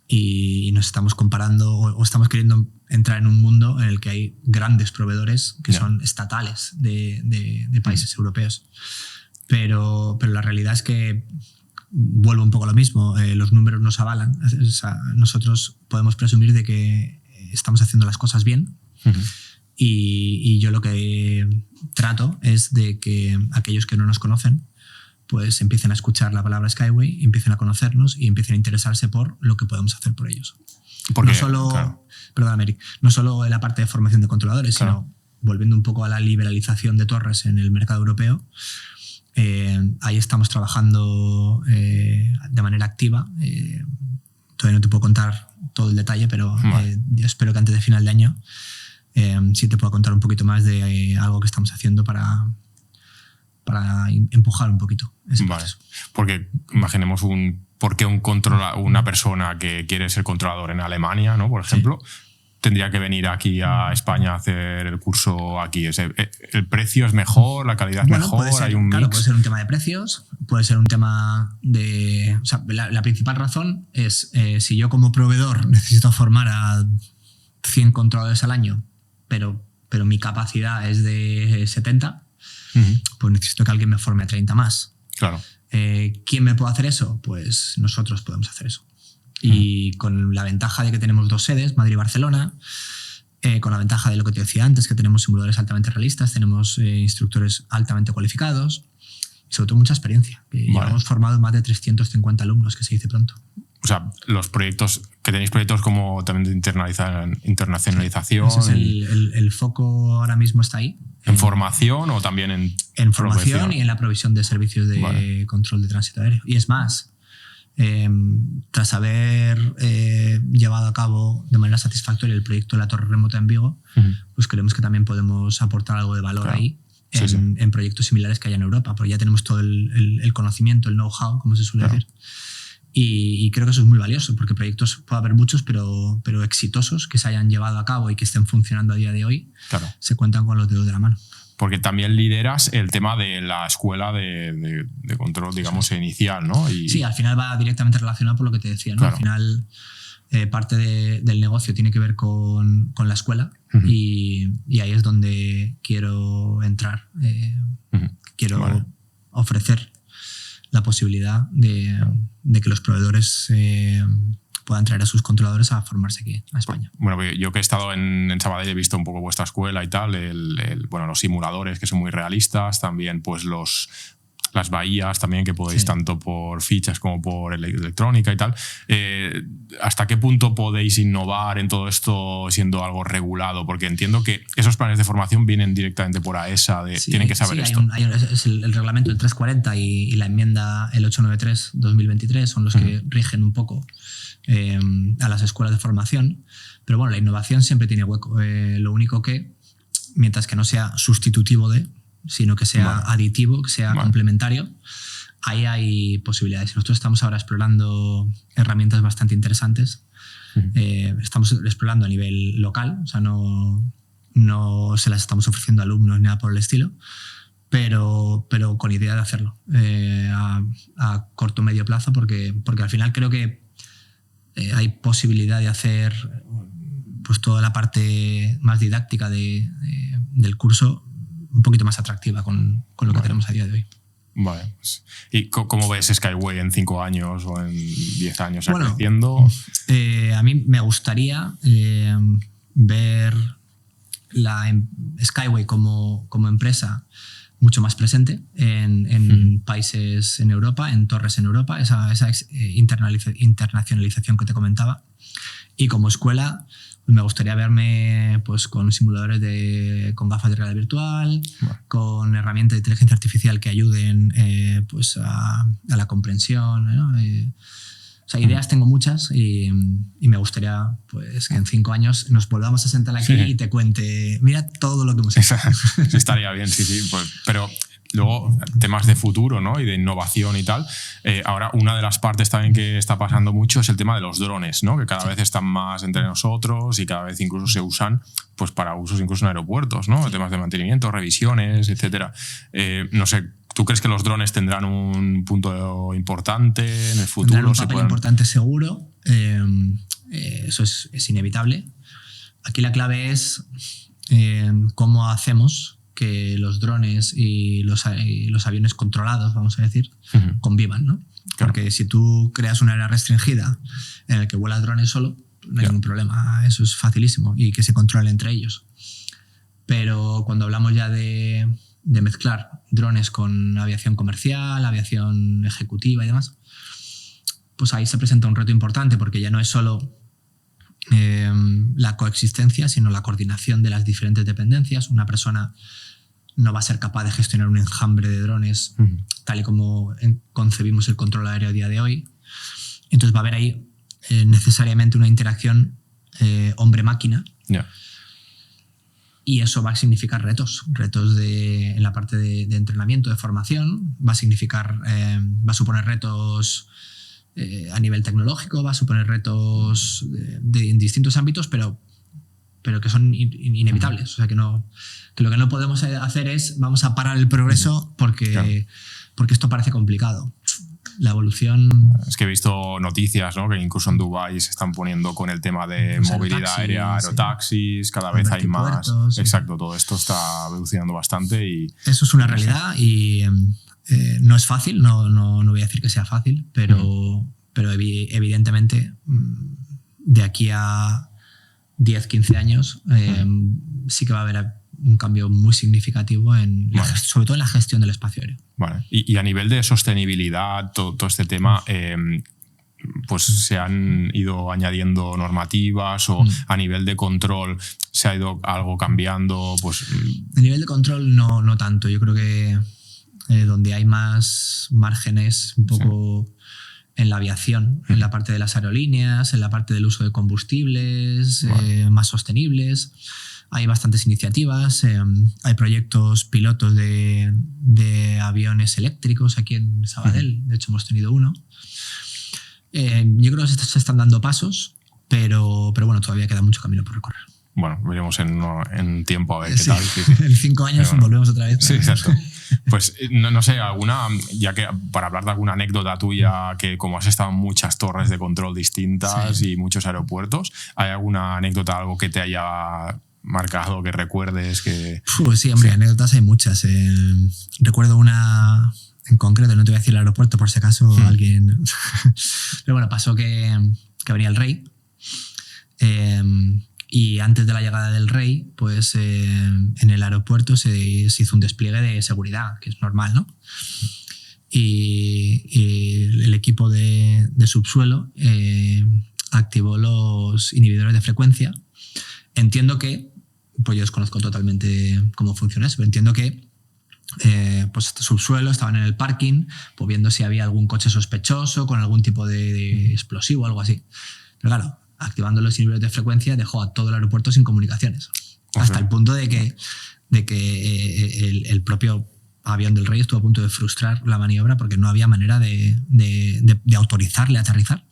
y nos estamos comparando o estamos queriendo entrar en un mundo en el que hay grandes proveedores que son estatales de países europeos. Pero la realidad es que vuelvo un poco a lo mismo, los números nos avalan. O sea, nosotros podemos presumir de que estamos haciendo las cosas bien y yo lo que trato es de que aquellos que no nos conocen pues empiecen a escuchar la palabra Skyway, empiecen a conocernos y empiecen a interesarse por lo que podemos hacer por ellos. Porque, no solo, perdón, Eric, no solo en la parte de formación de controladores, sino volviendo un poco a la liberalización de torres en el mercado europeo. Ahí estamos trabajando de manera activa. Todavía no te puedo contar todo el detalle, pero yo espero que antes de final de año sí te puedo contar un poquito más de algo que estamos haciendo para empujar un poquito ese proceso. Porque imaginemos por qué una persona que quiere ser controlador en Alemania, ¿no? Por ejemplo, tendría que venir aquí a España a hacer el curso aquí. ¿El precio es mejor? ¿La calidad es mejor? Puede ser, ¿Hay un claro, mix? puede ser un tema de precios, puede ser un tema de... O sea, la principal razón es si yo como proveedor necesito formar a 100 controladores al año, pero mi capacidad es de 70, pues necesito que alguien me forme a 30 más. Claro. ¿Quién me puede hacer eso? Pues nosotros podemos hacer eso. Y con la ventaja de que tenemos 2 sedes, Madrid y Barcelona, con la ventaja de lo que te decía antes, que tenemos simuladores altamente realistas, tenemos instructores altamente cualificados y sobre todo mucha experiencia. Hemos formado más de 350 alumnos, que se dice pronto. O sea, los proyectos, que tenéis proyectos como también de internacionalización. Ese es el foco ahora mismo está ahí. ¿En formación o también en formación y en la provisión de servicios de control de tránsito aéreo? Y es más, tras haber llevado a cabo de manera satisfactoria el proyecto de la torre remota en Vigo, pues creemos que también podemos aportar algo de valor ahí en proyectos similares que haya en Europa, porque ya tenemos todo el conocimiento, el know-how, como se suele decir. Y creo que eso es muy valioso, porque proyectos puede haber muchos, pero exitosos que se hayan llevado a cabo y que estén funcionando a día de hoy, se cuentan con los dedos de la mano. Porque también lideras el tema de la escuela de control, digamos, inicial, ¿no? Sí, al final va directamente relacionado por lo que te decía, ¿no? Claro. Al final parte del negocio tiene que ver con la escuela y ahí es donde quiero entrar. Quiero ofrecer la posibilidad de que los proveedores puedan traer a sus controladores a formarse aquí, a España. Bueno, yo que he estado en Sabadell he visto un poco vuestra escuela y tal, los simuladores que son muy realistas, también pues las bahías también, que podéis tanto por fichas como por electrónica y tal. ¿Hasta qué punto podéis innovar en todo esto siendo algo regulado? Porque entiendo que esos planes de formación vienen directamente por AESA, tienen que saber esto. Es el reglamento del 340 y la enmienda el 893-2023 son los que rigen un poco a las escuelas de formación. Pero bueno, la innovación siempre tiene hueco. Lo único que, mientras que no sea sustitutivo de, sino que sea aditivo, que sea complementario, ahí hay posibilidades. Nosotros estamos ahora explorando herramientas bastante interesantes. Estamos explorando a nivel local, o sea, no se las estamos ofreciendo a alumnos ni nada por el estilo, pero con idea de hacerlo a corto o medio plazo, porque al final creo que hay posibilidad de hacer pues toda la parte más didáctica del curso un poquito más atractiva con lo que tenemos a día de hoy. Vale. ¿Y cómo ves Skyway en 5 años o en 10 años creciendo? A mí me gustaría ver Skyway como empresa mucho más presente en países en Europa, en torres en Europa, esa internacionalización que te comentaba. Y como escuela, me gustaría verme pues, con simuladores con gafas de realidad virtual, con herramientas de inteligencia artificial que ayuden pues a la comprensión, ¿no? O sea, ideas tengo muchas y me gustaría pues, que en 5 años nos volvamos a sentar aquí y te cuente, mira todo lo que hemos hecho. Sí, estaría bien, sí. Pues, pero luego, temas de futuro, ¿no? Y de innovación y tal. Ahora, una de las partes también que está pasando mucho es el tema de los drones, ¿no? Que cada vez están más entre nosotros y cada vez incluso se usan pues, para usos incluso en aeropuertos, ¿no? Temas de mantenimiento, revisiones, etcétera. No sé, ¿tú crees que los drones tendrán un punto importante en el futuro? Tendrán un papel importante seguro. Eso es inevitable. Aquí la clave es cómo hacemos que los drones y los aviones controlados, vamos a decir, convivan, ¿no? Claro. Porque si tú creas un área restringida en la que vuela el drone solo, no hay ningún problema. Eso es facilísimo y que se controle entre ellos. Pero cuando hablamos ya de mezclar drones con aviación comercial, aviación ejecutiva y demás, pues ahí se presenta un reto importante, porque ya no es solo la coexistencia, sino la coordinación de las diferentes dependencias. Una persona no va a ser capaz de gestionar un enjambre de drones tal y como concebimos el control aéreo a día de hoy. Entonces va a haber ahí necesariamente una interacción hombre-máquina. Y eso va a significar retos en la parte de entrenamiento, de formación. Va a suponer retos a nivel tecnológico, va a suponer retos en distintos ámbitos, pero que son inevitables. O sea, que lo que no podemos hacer es vamos a parar el progreso porque esto parece complicado. La evolución... Es que he visto noticias, ¿no? Que incluso en Dubái se están poniendo con el tema de movilidad aérea, aerotaxis, cada vez hay más. Exacto, todo esto está evolucionando bastante y... Eso es una realidad y no es fácil, no voy a decir que sea fácil, pero evidentemente de aquí a 10, 15 años sí que va a haber un cambio muy significativo sobre todo en la gestión del espacio aéreo. Vale. Y a nivel de sostenibilidad, todo este tema, pues se han ido añadiendo normativas o a nivel de control se ha ido algo cambiando. Pues... A nivel de control no tanto. Yo creo que donde hay más márgenes un poco en la aviación, en la parte de las aerolíneas, en la parte del uso de combustibles más sostenibles. Hay bastantes iniciativas, hay proyectos pilotos de aviones eléctricos aquí en Sabadell, de hecho hemos tenido uno. Yo creo que se están dando pasos, pero bueno, todavía queda mucho camino por recorrer. Bueno, veremos en tiempo a ver qué tal. En 5 años volvemos otra vez. Sí, exacto. Pues no sé, ya que para hablar de alguna anécdota tuya, que como has estado en muchas torres de control distintas y muchos aeropuertos, ¿hay alguna anécdota, algo que te haya marcado, que recuerdes? Sí, hombre, anécdotas hay muchas. Recuerdo una en concreto, no te voy a decir el aeropuerto por si acaso alguien... Pero bueno, pasó que venía el rey y antes de la llegada del rey, pues en el aeropuerto se hizo un despliegue de seguridad, que es normal, ¿no? y el equipo de subsuelo activó los inhibidores de frecuencia. Entiendo que, pues yo desconozco totalmente cómo funciona eso, pero entiendo que pues subsuelo estaban en el parking, pues viendo si había algún coche sospechoso con algún tipo de explosivo o algo así. Pero claro, activando los inhibidores de frecuencia dejó a todo el aeropuerto sin comunicaciones. Okay. Hasta el punto de que el propio avión del Rey estuvo a punto de frustrar la maniobra porque no había manera de autorizarle a aterrizar.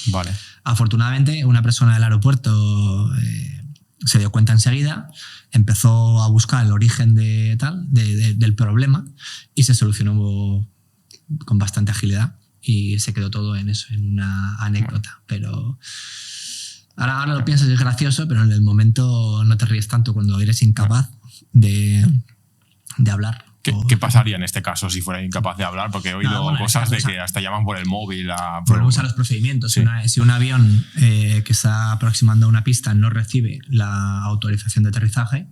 Vale. Afortunadamente, una persona del aeropuerto se dio cuenta enseguida, empezó a buscar el origen del problema y se solucionó con bastante agilidad y se quedó todo en eso, en una anécdota. Pero ahora lo piensas, es gracioso, pero en el momento no te ríes tanto cuando eres incapaz de hablar. ¿Qué pasaría en este caso si fuera incapaz de hablar? Porque he oído cosas de que hasta llaman por el móvil. Volvemos a los procedimientos. Sí. Si un avión que está aproximando a una pista no recibe la autorización de aterrizaje,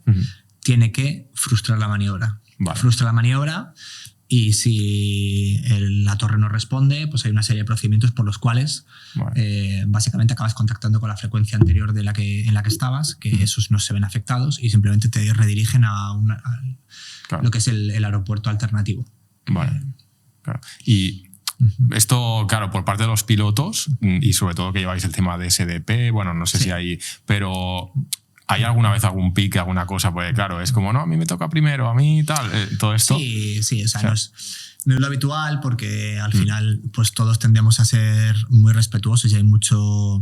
tiene que frustrar la maniobra. Vale. Frustra la maniobra y si la torre no responde, pues hay una serie de procedimientos por los cuales básicamente acabas contactando con la frecuencia anterior en la que estabas, que esos no se ven afectados y simplemente te redirigen a lo que es el aeropuerto alternativo. Vale. Claro. Y esto, claro, por parte de los pilotos y sobre todo que lleváis el tema de SDP, bueno, no sé si hay, pero ¿hay alguna vez algún pique, alguna cosa? Porque claro, es como, no, a mí me toca primero, a mí tal, todo esto. Sí, o sea, no es lo habitual porque al final pues todos tendemos a ser muy respetuosos y hay mucho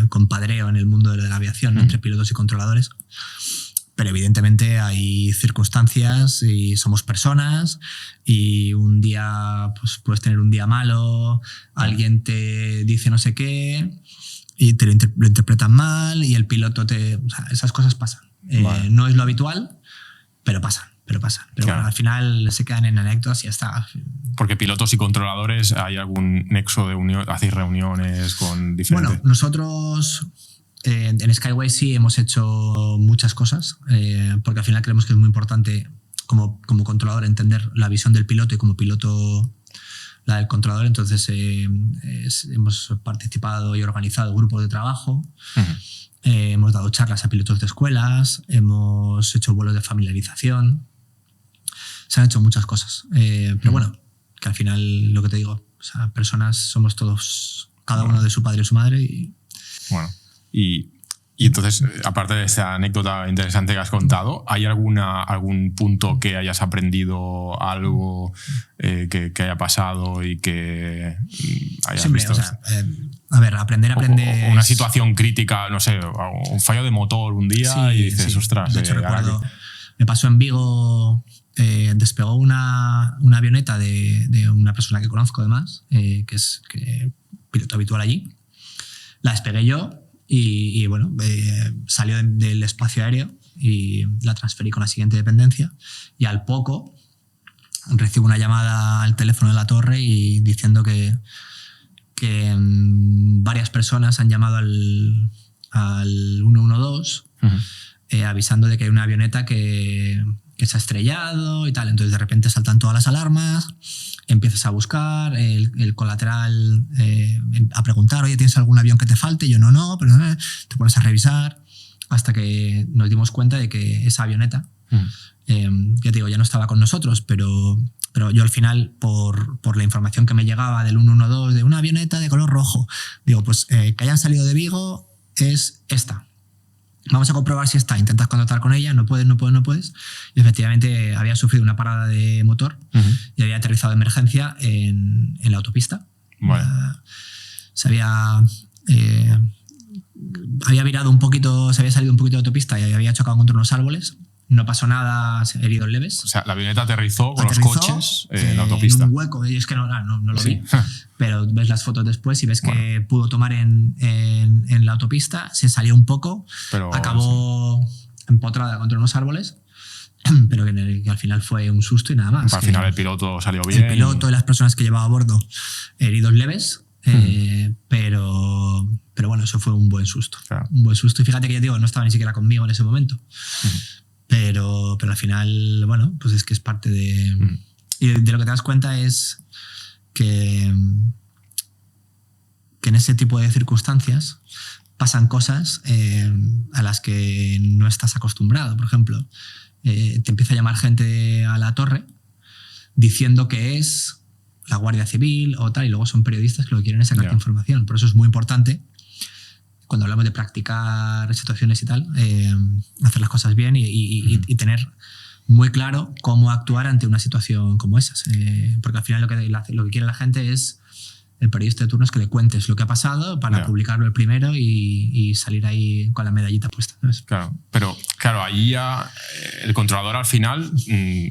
compadreo en el mundo de la aviación entre pilotos y controladores. Pero evidentemente hay circunstancias y somos personas y un día pues puedes tener un día malo, alguien te dice no sé qué y lo interpretan mal y el piloto o sea, esas cosas pasan. No es lo habitual, pero pasan. Pero claro. Bueno, al final se quedan en anécdotas y ya está. Porque pilotos y controladores, ¿hay algún nexo de unión? ¿Hacéis reuniones con diferentes...? Bueno, nosotros... en Skyway sí hemos hecho muchas cosas, porque al final creemos que es muy importante como controlador entender la visión del piloto y como piloto la del controlador. Entonces hemos participado y organizado grupos de trabajo, hemos dado charlas a pilotos de escuelas, hemos hecho vuelos de familiarización, se han hecho muchas cosas. Pero bueno, que al final lo que te digo, o sea, personas somos todos, cada uno de su padre y su madre y... Bueno. Y entonces, aparte de esta anécdota interesante que has contado, ¿hay algún punto que hayas aprendido, algo que haya pasado y que hayas visto? O sea, a ver, aprender. O una situación crítica, no sé, un fallo de motor un día y dices, ostras. De hecho, recuerdo, me pasó en Vigo, despegó una avioneta de una persona que conozco además, que es piloto habitual allí. La despegué yo. Y bueno, salió del espacio aéreo y la transferí con la siguiente dependencia y al poco recibo una llamada al teléfono de la torre y diciendo que varias personas han llamado al 112 avisando de que hay una avioneta que se ha estrellado y tal. Entonces de repente saltan todas las alarmas, empiezas a buscar el colateral, a preguntar, oye, ¿tienes algún avión que te falte? Yo no, pero te pones a revisar hasta que nos dimos cuenta de que esa avioneta, ya te digo, ya no estaba con nosotros, pero yo al final, por la información que me llegaba del 112 de una avioneta de color rojo, digo, pues que hayan salido de Vigo es esta. Vamos a comprobar si está. Intentas contactar con ella, no puedes. Y efectivamente había sufrido una parada de motor y había aterrizado de emergencia en la autopista. Bueno. Se había virado un poquito, se había salido un poquito de autopista y había chocado contra unos árboles. No pasó nada, heridos leves. O sea, la avioneta aterrizó con los coches en la autopista. En un hueco, y es que no lo vi. Pero ves las fotos después y ves que pudo tomar en la autopista, se salió un poco, pero acabó empotrada contra unos árboles, pero que al final fue un susto y nada más. Al final el piloto salió bien. El piloto y las personas que llevaba a bordo, heridos leves, pero bueno, eso fue un buen susto. Claro. Un buen susto. Y fíjate que ya digo, no estaba ni siquiera conmigo en ese momento. Pero al final, bueno, pues es que es parte de... Y de lo que te das cuenta es que en ese tipo de circunstancias pasan cosas a las que no estás acostumbrado. Por ejemplo, te empieza a llamar gente a la torre diciendo que es la Guardia Civil o tal, y luego son periodistas que lo que quieren es sacarte información. Por eso es muy importante, cuando hablamos de practicar situaciones y tal, hacer las cosas bien y tener muy claro cómo actuar ante una situación como esas. Porque al final lo que quiere la gente es, el periodista de turno, es que le cuentes lo que ha pasado para publicarlo el primero y salir ahí con la medallita puesta, ¿sabes? Claro, pero claro, ahí ya el controlador al final,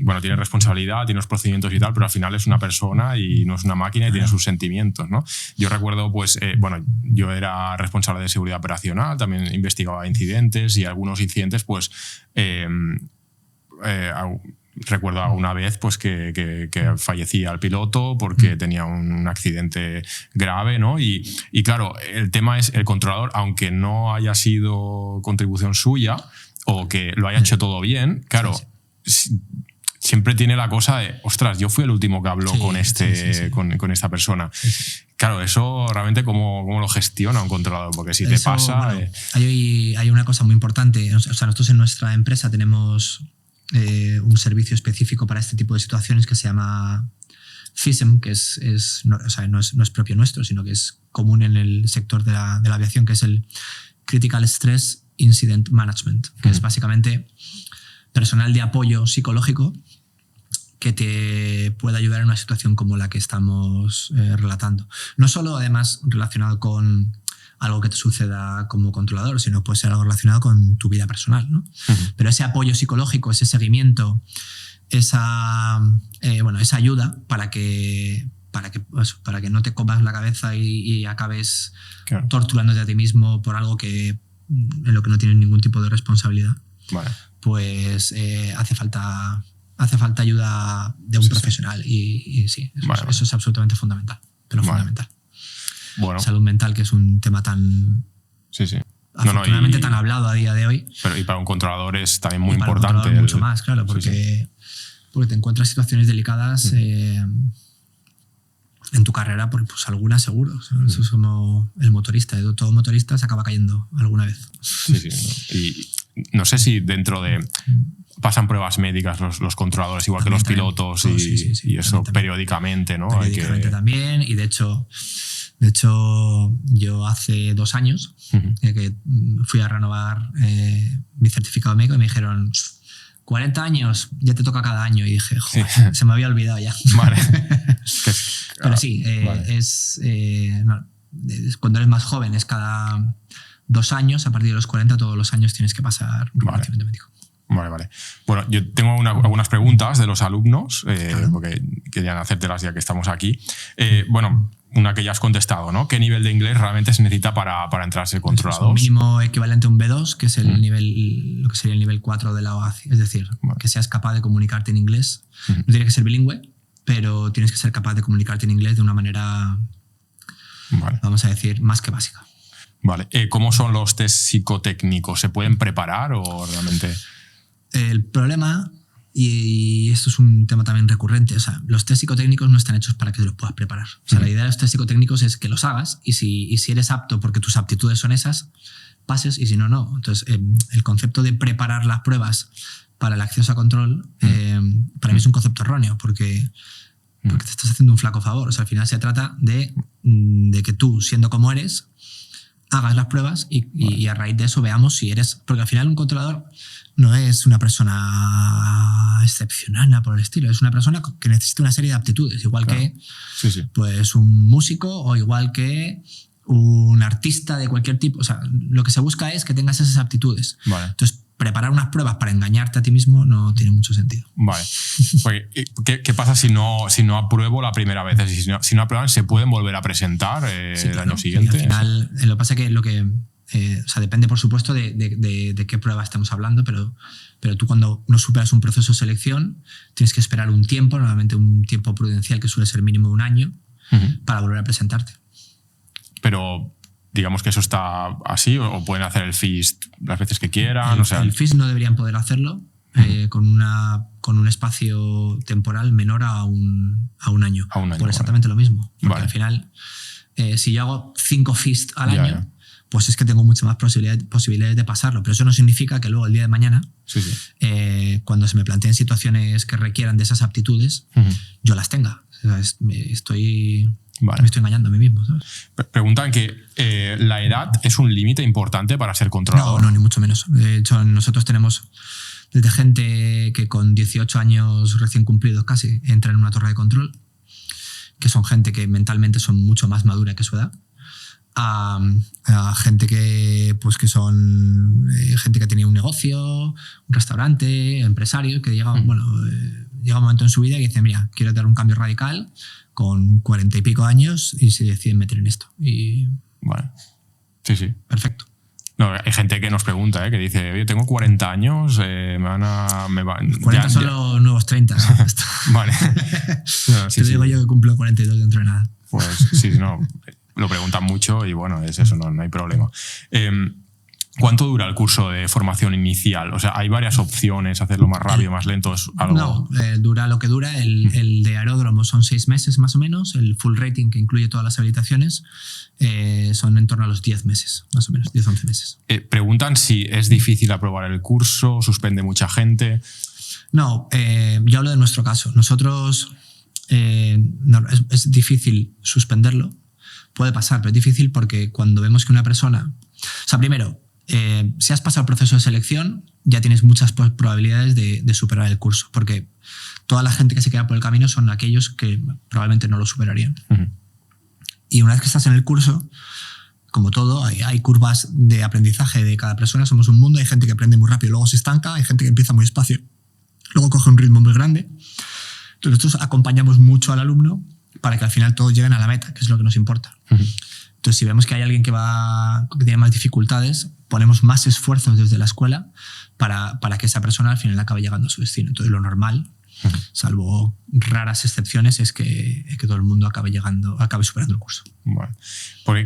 bueno, tiene responsabilidad, tiene los procedimientos y tal, pero al final es una persona y no es una máquina y tiene sus sentimientos, ¿no? Yo recuerdo, pues, bueno, yo era responsable de seguridad operacional, también investigaba incidentes y algunos incidentes, pues, recuerdo alguna vez pues, que fallecía el piloto porque tenía un accidente grave, ¿no? Y claro, el tema es el controlador, aunque no haya sido contribución suya o que lo haya hecho todo bien, claro, siempre tiene la cosa de, ostras, yo fui el último que habló con esta persona. Claro, eso realmente ¿cómo lo gestiona un controlador? Porque si te pasa... Bueno, hay una cosa muy importante. O sea, nosotros en nuestra empresa tenemos un servicio específico para este tipo de situaciones que se llama FISM, que no es propio nuestro, sino que es común en el sector de la aviación, que es el Critical Stress Incident Management, que es básicamente personal de apoyo psicológico que te puede ayudar en una situación como la que estamos relatando. No solo, además, relacionado con algo que te suceda como controlador, sino puede ser algo relacionado con tu vida personal, ¿no? Pero ese apoyo psicológico, ese seguimiento, esa ayuda para que no te comas la cabeza y acabes torturándote a ti mismo por algo en lo que no tienes ningún tipo de responsabilidad. Vale. Pues hace falta ayuda de un profesional y sí, eso es absolutamente fundamental, pero fundamental. Bueno. Salud mental, que es un tema tan afortunadamente tan hablado a día de hoy. Pero y para un controlador es también muy para importante. Un mucho más, claro, porque te encuentras situaciones delicadas en tu carrera, porque pues algunas seguro. Eso es como el motorista. Todo motorista se acaba cayendo alguna vez. Y no sé si dentro de... Pasan pruebas médicas los controladores, igual también, que los pilotos, y eso también. Periódicamente, ¿no? Periódicamente también, y de hecho yo hace 2 años que fui a renovar mi certificado médico y me dijeron 40 años, ya te toca cada año, y dije, joder, se me había olvidado ya. Vale. Pero sí, cuando eres más joven es cada 2 años, a partir de los 40 todos los años tienes que pasar un reconocimiento médico. Vale. Bueno, yo tengo algunas preguntas de los alumnos, porque querían hacértelas ya que estamos aquí. Bueno, una que ya has contestado, ¿no? ¿Qué nivel de inglés realmente se necesita para entrar a ser controlador? Un mínimo equivalente a un B2, que es lo que sería el nivel 4 de la OACI. Es decir, que seas capaz de comunicarte en inglés. No tienes que ser bilingüe, pero tienes que ser capaz de comunicarte en inglés de una manera, vamos a decir, más que básica. Vale. ¿Cómo son los test psicotécnicos? ¿Se pueden preparar o realmente...? El problema, y esto es un tema también recurrente, o sea, los test psicotécnicos no están hechos para que los puedas preparar. O sea, la idea de los test psicotécnicos es que los hagas y si eres apto porque tus aptitudes son esas, pases, y si no, no. Entonces, el concepto de preparar las pruebas para el acceso a control, para mí es un concepto erróneo, porque te estás haciendo un flaco favor. O sea, al final se trata de que tú, siendo como eres, hagas las pruebas y a raíz de eso veamos si eres... Porque al final un controlador no es una persona excepcional, nada por el estilo. Es una persona que necesita una serie de aptitudes, igual que pues, un músico o igual que un artista de cualquier tipo. O sea, lo que se busca es que tengas esas aptitudes. Vale. Entonces, preparar unas pruebas para engañarte a ti mismo no tiene mucho sentido. Vale. ¿Qué pasa si no apruebo la primera vez? Es decir, si no aprueban, ¿se pueden volver a presentar el año siguiente? Al final, lo que pasa es que o sea, depende, por supuesto, de qué prueba estamos hablando, pero tú cuando no superas un proceso de selección tienes que esperar un tiempo, normalmente un tiempo prudencial que suele ser mínimo de 1 año, para volver a presentarte. Pero digamos que eso está así, o pueden hacer el FIST las veces que quieran. El FIST no deberían poder hacerlo, con un espacio temporal menor a un año. Por exactamente lo mismo. Porque al final, si yo hago 5 FIST al año, pues es que tengo mucho más posibilidades de pasarlo. Pero eso no significa que luego el día de mañana, cuando se me planteen situaciones que requieran de esas aptitudes, yo las tenga. O sea, me estoy engañando a mí mismo, ¿sabes? Preguntan que ¿la edad es un límite importante para ser controlador? No, ni mucho menos. De hecho, nosotros tenemos desde gente que con 18 años recién cumplidos casi entra en una torre de control, que son gente que mentalmente son mucho más madura que su edad, a gente que son gente que tenía un negocio, un restaurante, empresarios que llegan, llega un momento en su vida y dicen, mira, quiero dar un cambio radical con 40 y pico años y se deciden meter en esto. Y vale. Sí. Perfecto. No, hay gente que nos pregunta, que dice, oye, tengo 40 años, me van... 40 son los nuevos 30. Vale. No, te digo yo que cumplo 42 dentro de nada. Pues sí, no, lo preguntan mucho y bueno, es eso, no hay problema. ¿Cuánto dura el curso de formación inicial? O sea, ¿hay varias opciones? ¿Hacerlo más rápido, más lento? ¿Es algo? No, dura lo que dura. El de aeródromo son 6 meses más o menos. El full rating, que incluye todas las habilitaciones, son en torno a los 10 meses, más o menos, 10-11 meses. Preguntan si es difícil aprobar el curso, suspende mucha gente. No, yo hablo de nuestro caso. Nosotros es difícil suspenderlo. Puede pasar, pero es difícil porque cuando vemos que una persona... O sea, primero, si has pasado el proceso de selección, ya tienes muchas probabilidades de superar el curso, porque toda la gente que se queda por el camino son aquellos que probablemente no lo superarían. Y una vez que estás en el curso, como todo, hay curvas de aprendizaje de cada persona, somos un mundo, hay gente que aprende muy rápido, luego se estanca, hay gente que empieza muy despacio, luego coge un ritmo muy grande. Entonces nosotros acompañamos mucho al alumno para que al final todos lleguen a la meta, que es lo que nos importa. Entonces, si vemos que hay alguien que tiene más dificultades, ponemos más esfuerzos desde la escuela para que esa persona al final acabe llegando a su destino. Entonces, lo normal, salvo raras excepciones, es que todo el mundo acabe superando el curso. Bueno.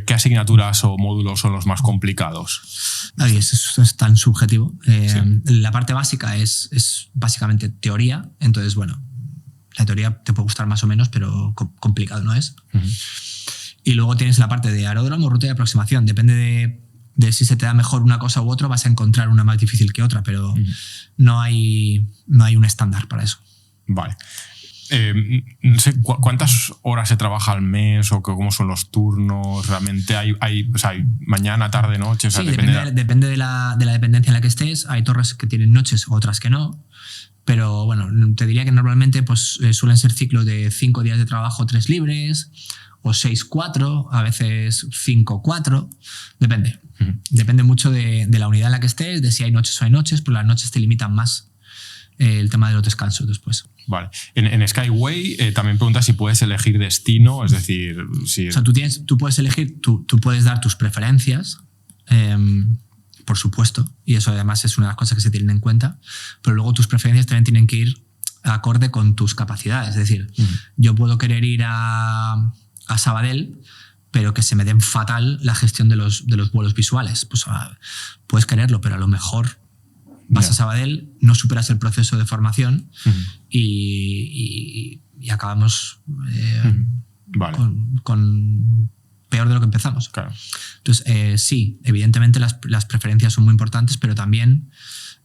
¿Qué asignaturas o módulos son los más complicados? Eso es tan subjetivo. La parte básica es básicamente teoría. Entonces, bueno, la teoría te puede gustar más o menos, pero complicado no es. Y luego tienes la parte de aeródromo, ruta de aproximación. Depende de si se te da mejor una cosa u otra, vas a encontrar una más difícil que otra, pero no hay un estándar para eso. Vale. No sé, ¿cuántas horas se trabaja al mes o cómo son los turnos? ¿Realmente hay mañana, tarde, noche? O sea, sí, depende de la dependencia en la que estés. Hay torres que tienen noches, otras que no. Pero bueno, te diría que normalmente suelen ser ciclos de 5 días de trabajo, 3 libres, o 6-4, a veces 5-4, depende. Depende mucho de la unidad en la que estés, de si hay noches o hay noches, pero las noches te limitan más el tema de los descansos después. Vale. En Skyway también pregunta si puedes elegir destino, es decir... Si... O sea, tú puedes elegir, tú puedes dar tus preferencias, por supuesto, y eso además es una de las cosas que se tienen en cuenta, pero luego tus preferencias también tienen que ir acorde con tus capacidades. Es decir, yo puedo querer ir a Sabadell, pero que se me den fatal la gestión de los vuelos visuales. Pues puedes quererlo, pero a lo mejor vas a Sabadell, no superas el proceso de formación y acabamos con peor de lo que empezamos. Claro. Entonces, sí, evidentemente las preferencias son muy importantes, pero también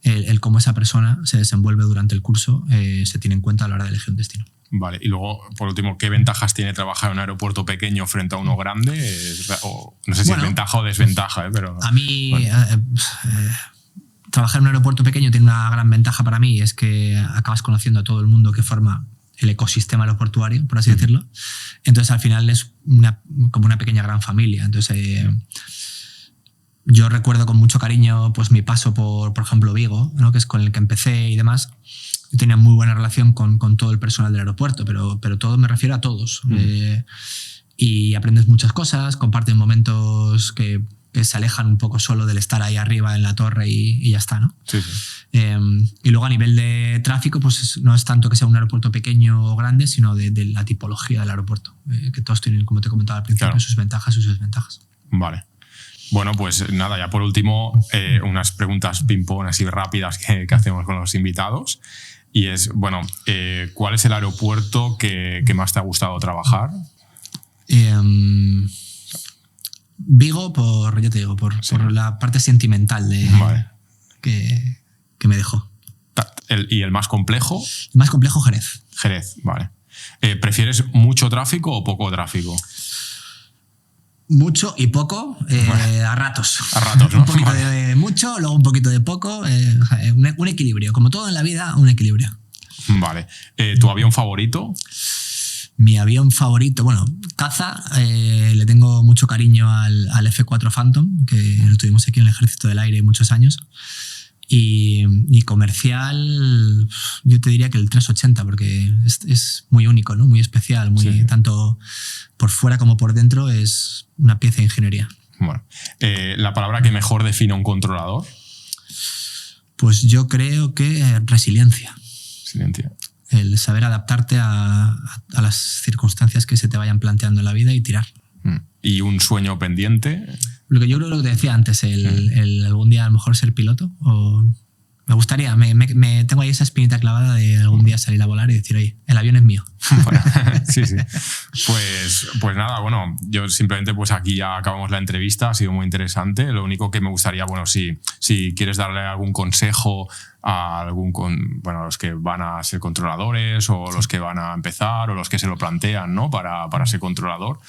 el cómo esa persona se desenvuelve durante el curso se tiene en cuenta a la hora de elegir un destino. Vale, y luego, por último, ¿qué ventajas tiene trabajar en un aeropuerto pequeño frente a uno grande? No sé si es ventaja o desventaja, pero... A mí, trabajar en un aeropuerto pequeño tiene una gran ventaja para mí, es que acabas conociendo a todo el mundo que forma el ecosistema aeroportuario, por así decirlo. Entonces, al final es como una pequeña gran familia. Entonces, yo recuerdo con mucho cariño mi paso por ejemplo, Vigo, ¿no? Que es con el que empecé y demás. Yo tenía muy buena relación con todo el personal del aeropuerto, pero todo me refiero a todos. Y aprendes muchas cosas, comparten momentos que se alejan un poco solo del estar ahí arriba en la torre y ya está, ¿no? Sí. Y luego a nivel de tráfico, no es tanto que sea un aeropuerto pequeño o grande, sino de la tipología del aeropuerto, que todos tienen, como te comentaba al principio, sus ventajas y sus desventajas. Vale. Bueno, pues nada, ya por último, unas preguntas ping-pong así rápidas que hacemos con los invitados. Y es, bueno, ¿cuál es el aeropuerto que más te ha gustado trabajar? Vigo, ya te digo, por la parte sentimental Vale. que me dejó. ¿Y el más complejo? El más complejo, Jerez. Jerez, vale. ¿Prefieres mucho tráfico o poco tráfico? Mucho y poco, a ratos. A ratos, ¿no? Un poquito de mucho, luego un poquito de poco. Un equilibrio. Como todo en la vida, un equilibrio. Vale. ¿Tu avión favorito? Mi avión favorito, bueno, caza, le tengo mucho cariño al F4 Phantom, que lo tuvimos aquí en el Ejército del Aire muchos años. Y comercial, yo te diría que el 380, porque es muy único, ¿no? Muy especial, Sí. Tanto por fuera como por dentro, es una pieza de ingeniería. Bueno, ¿la palabra que mejor define a un controlador? Pues yo creo que resiliencia. Silencio. El saber adaptarte a las circunstancias que se te vayan planteando en la vida y tirar. ¿Y un sueño pendiente? Lo que yo creo que te decía antes, el algún día a lo mejor ser piloto. Me gustaría, tengo ahí esa espinita clavada de algún día salir a volar y decir, oye, el avión es mío. Bueno, sí. Pues nada, bueno, yo simplemente pues aquí ya acabamos la entrevista, ha sido muy interesante. Lo único que me gustaría, bueno, si quieres darle algún consejo a los que van a ser controladores o los que van a empezar o los que se lo plantean, ¿no? para ser controlador,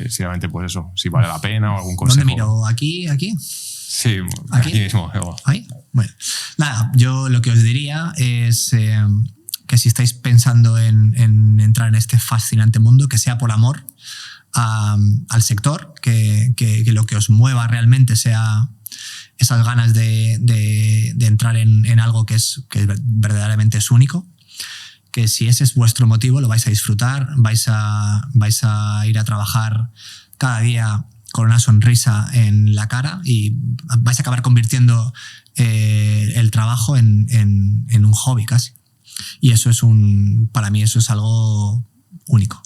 simplemente pues eso, si vale la pena o algún consejo. ¿Dónde miro? ¿Aquí? Sí, aquí mismo. ¿Ahí? Bueno, nada, yo lo que os diría es que si estáis pensando en entrar en este fascinante mundo, que sea por amor al sector, que lo que os mueva realmente sea esas ganas de entrar en algo que verdaderamente es único, que si ese es vuestro motivo lo vais a disfrutar, vais a ir a trabajar cada día con una sonrisa en la cara y vais a acabar convirtiendo el trabajo en un hobby casi. Y eso para mí eso es algo único.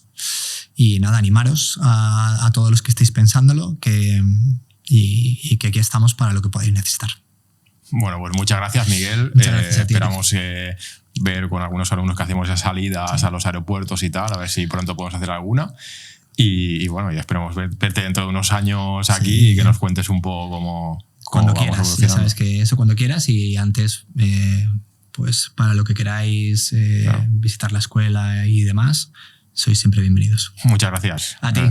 Y nada, animaros a todos los que estéis pensándolo y que aquí estamos para lo que podáis necesitar. Bueno, pues muchas gracias, Miguel. Muchas gracias a ti. Esperamos ver con algunos alumnos que hacemos esas salidas a los aeropuertos y tal, a ver si pronto podemos hacer alguna. Y bueno, ya esperamos verte dentro de unos años aquí y que nos cuentes un poco cómo cuando vamos quieras, evolucionando. ya sabes que eso cuando quieras y antes, pues para lo que queráis, Claro. visitar la escuela y demás, sois siempre bienvenidos. Muchas gracias. A ti.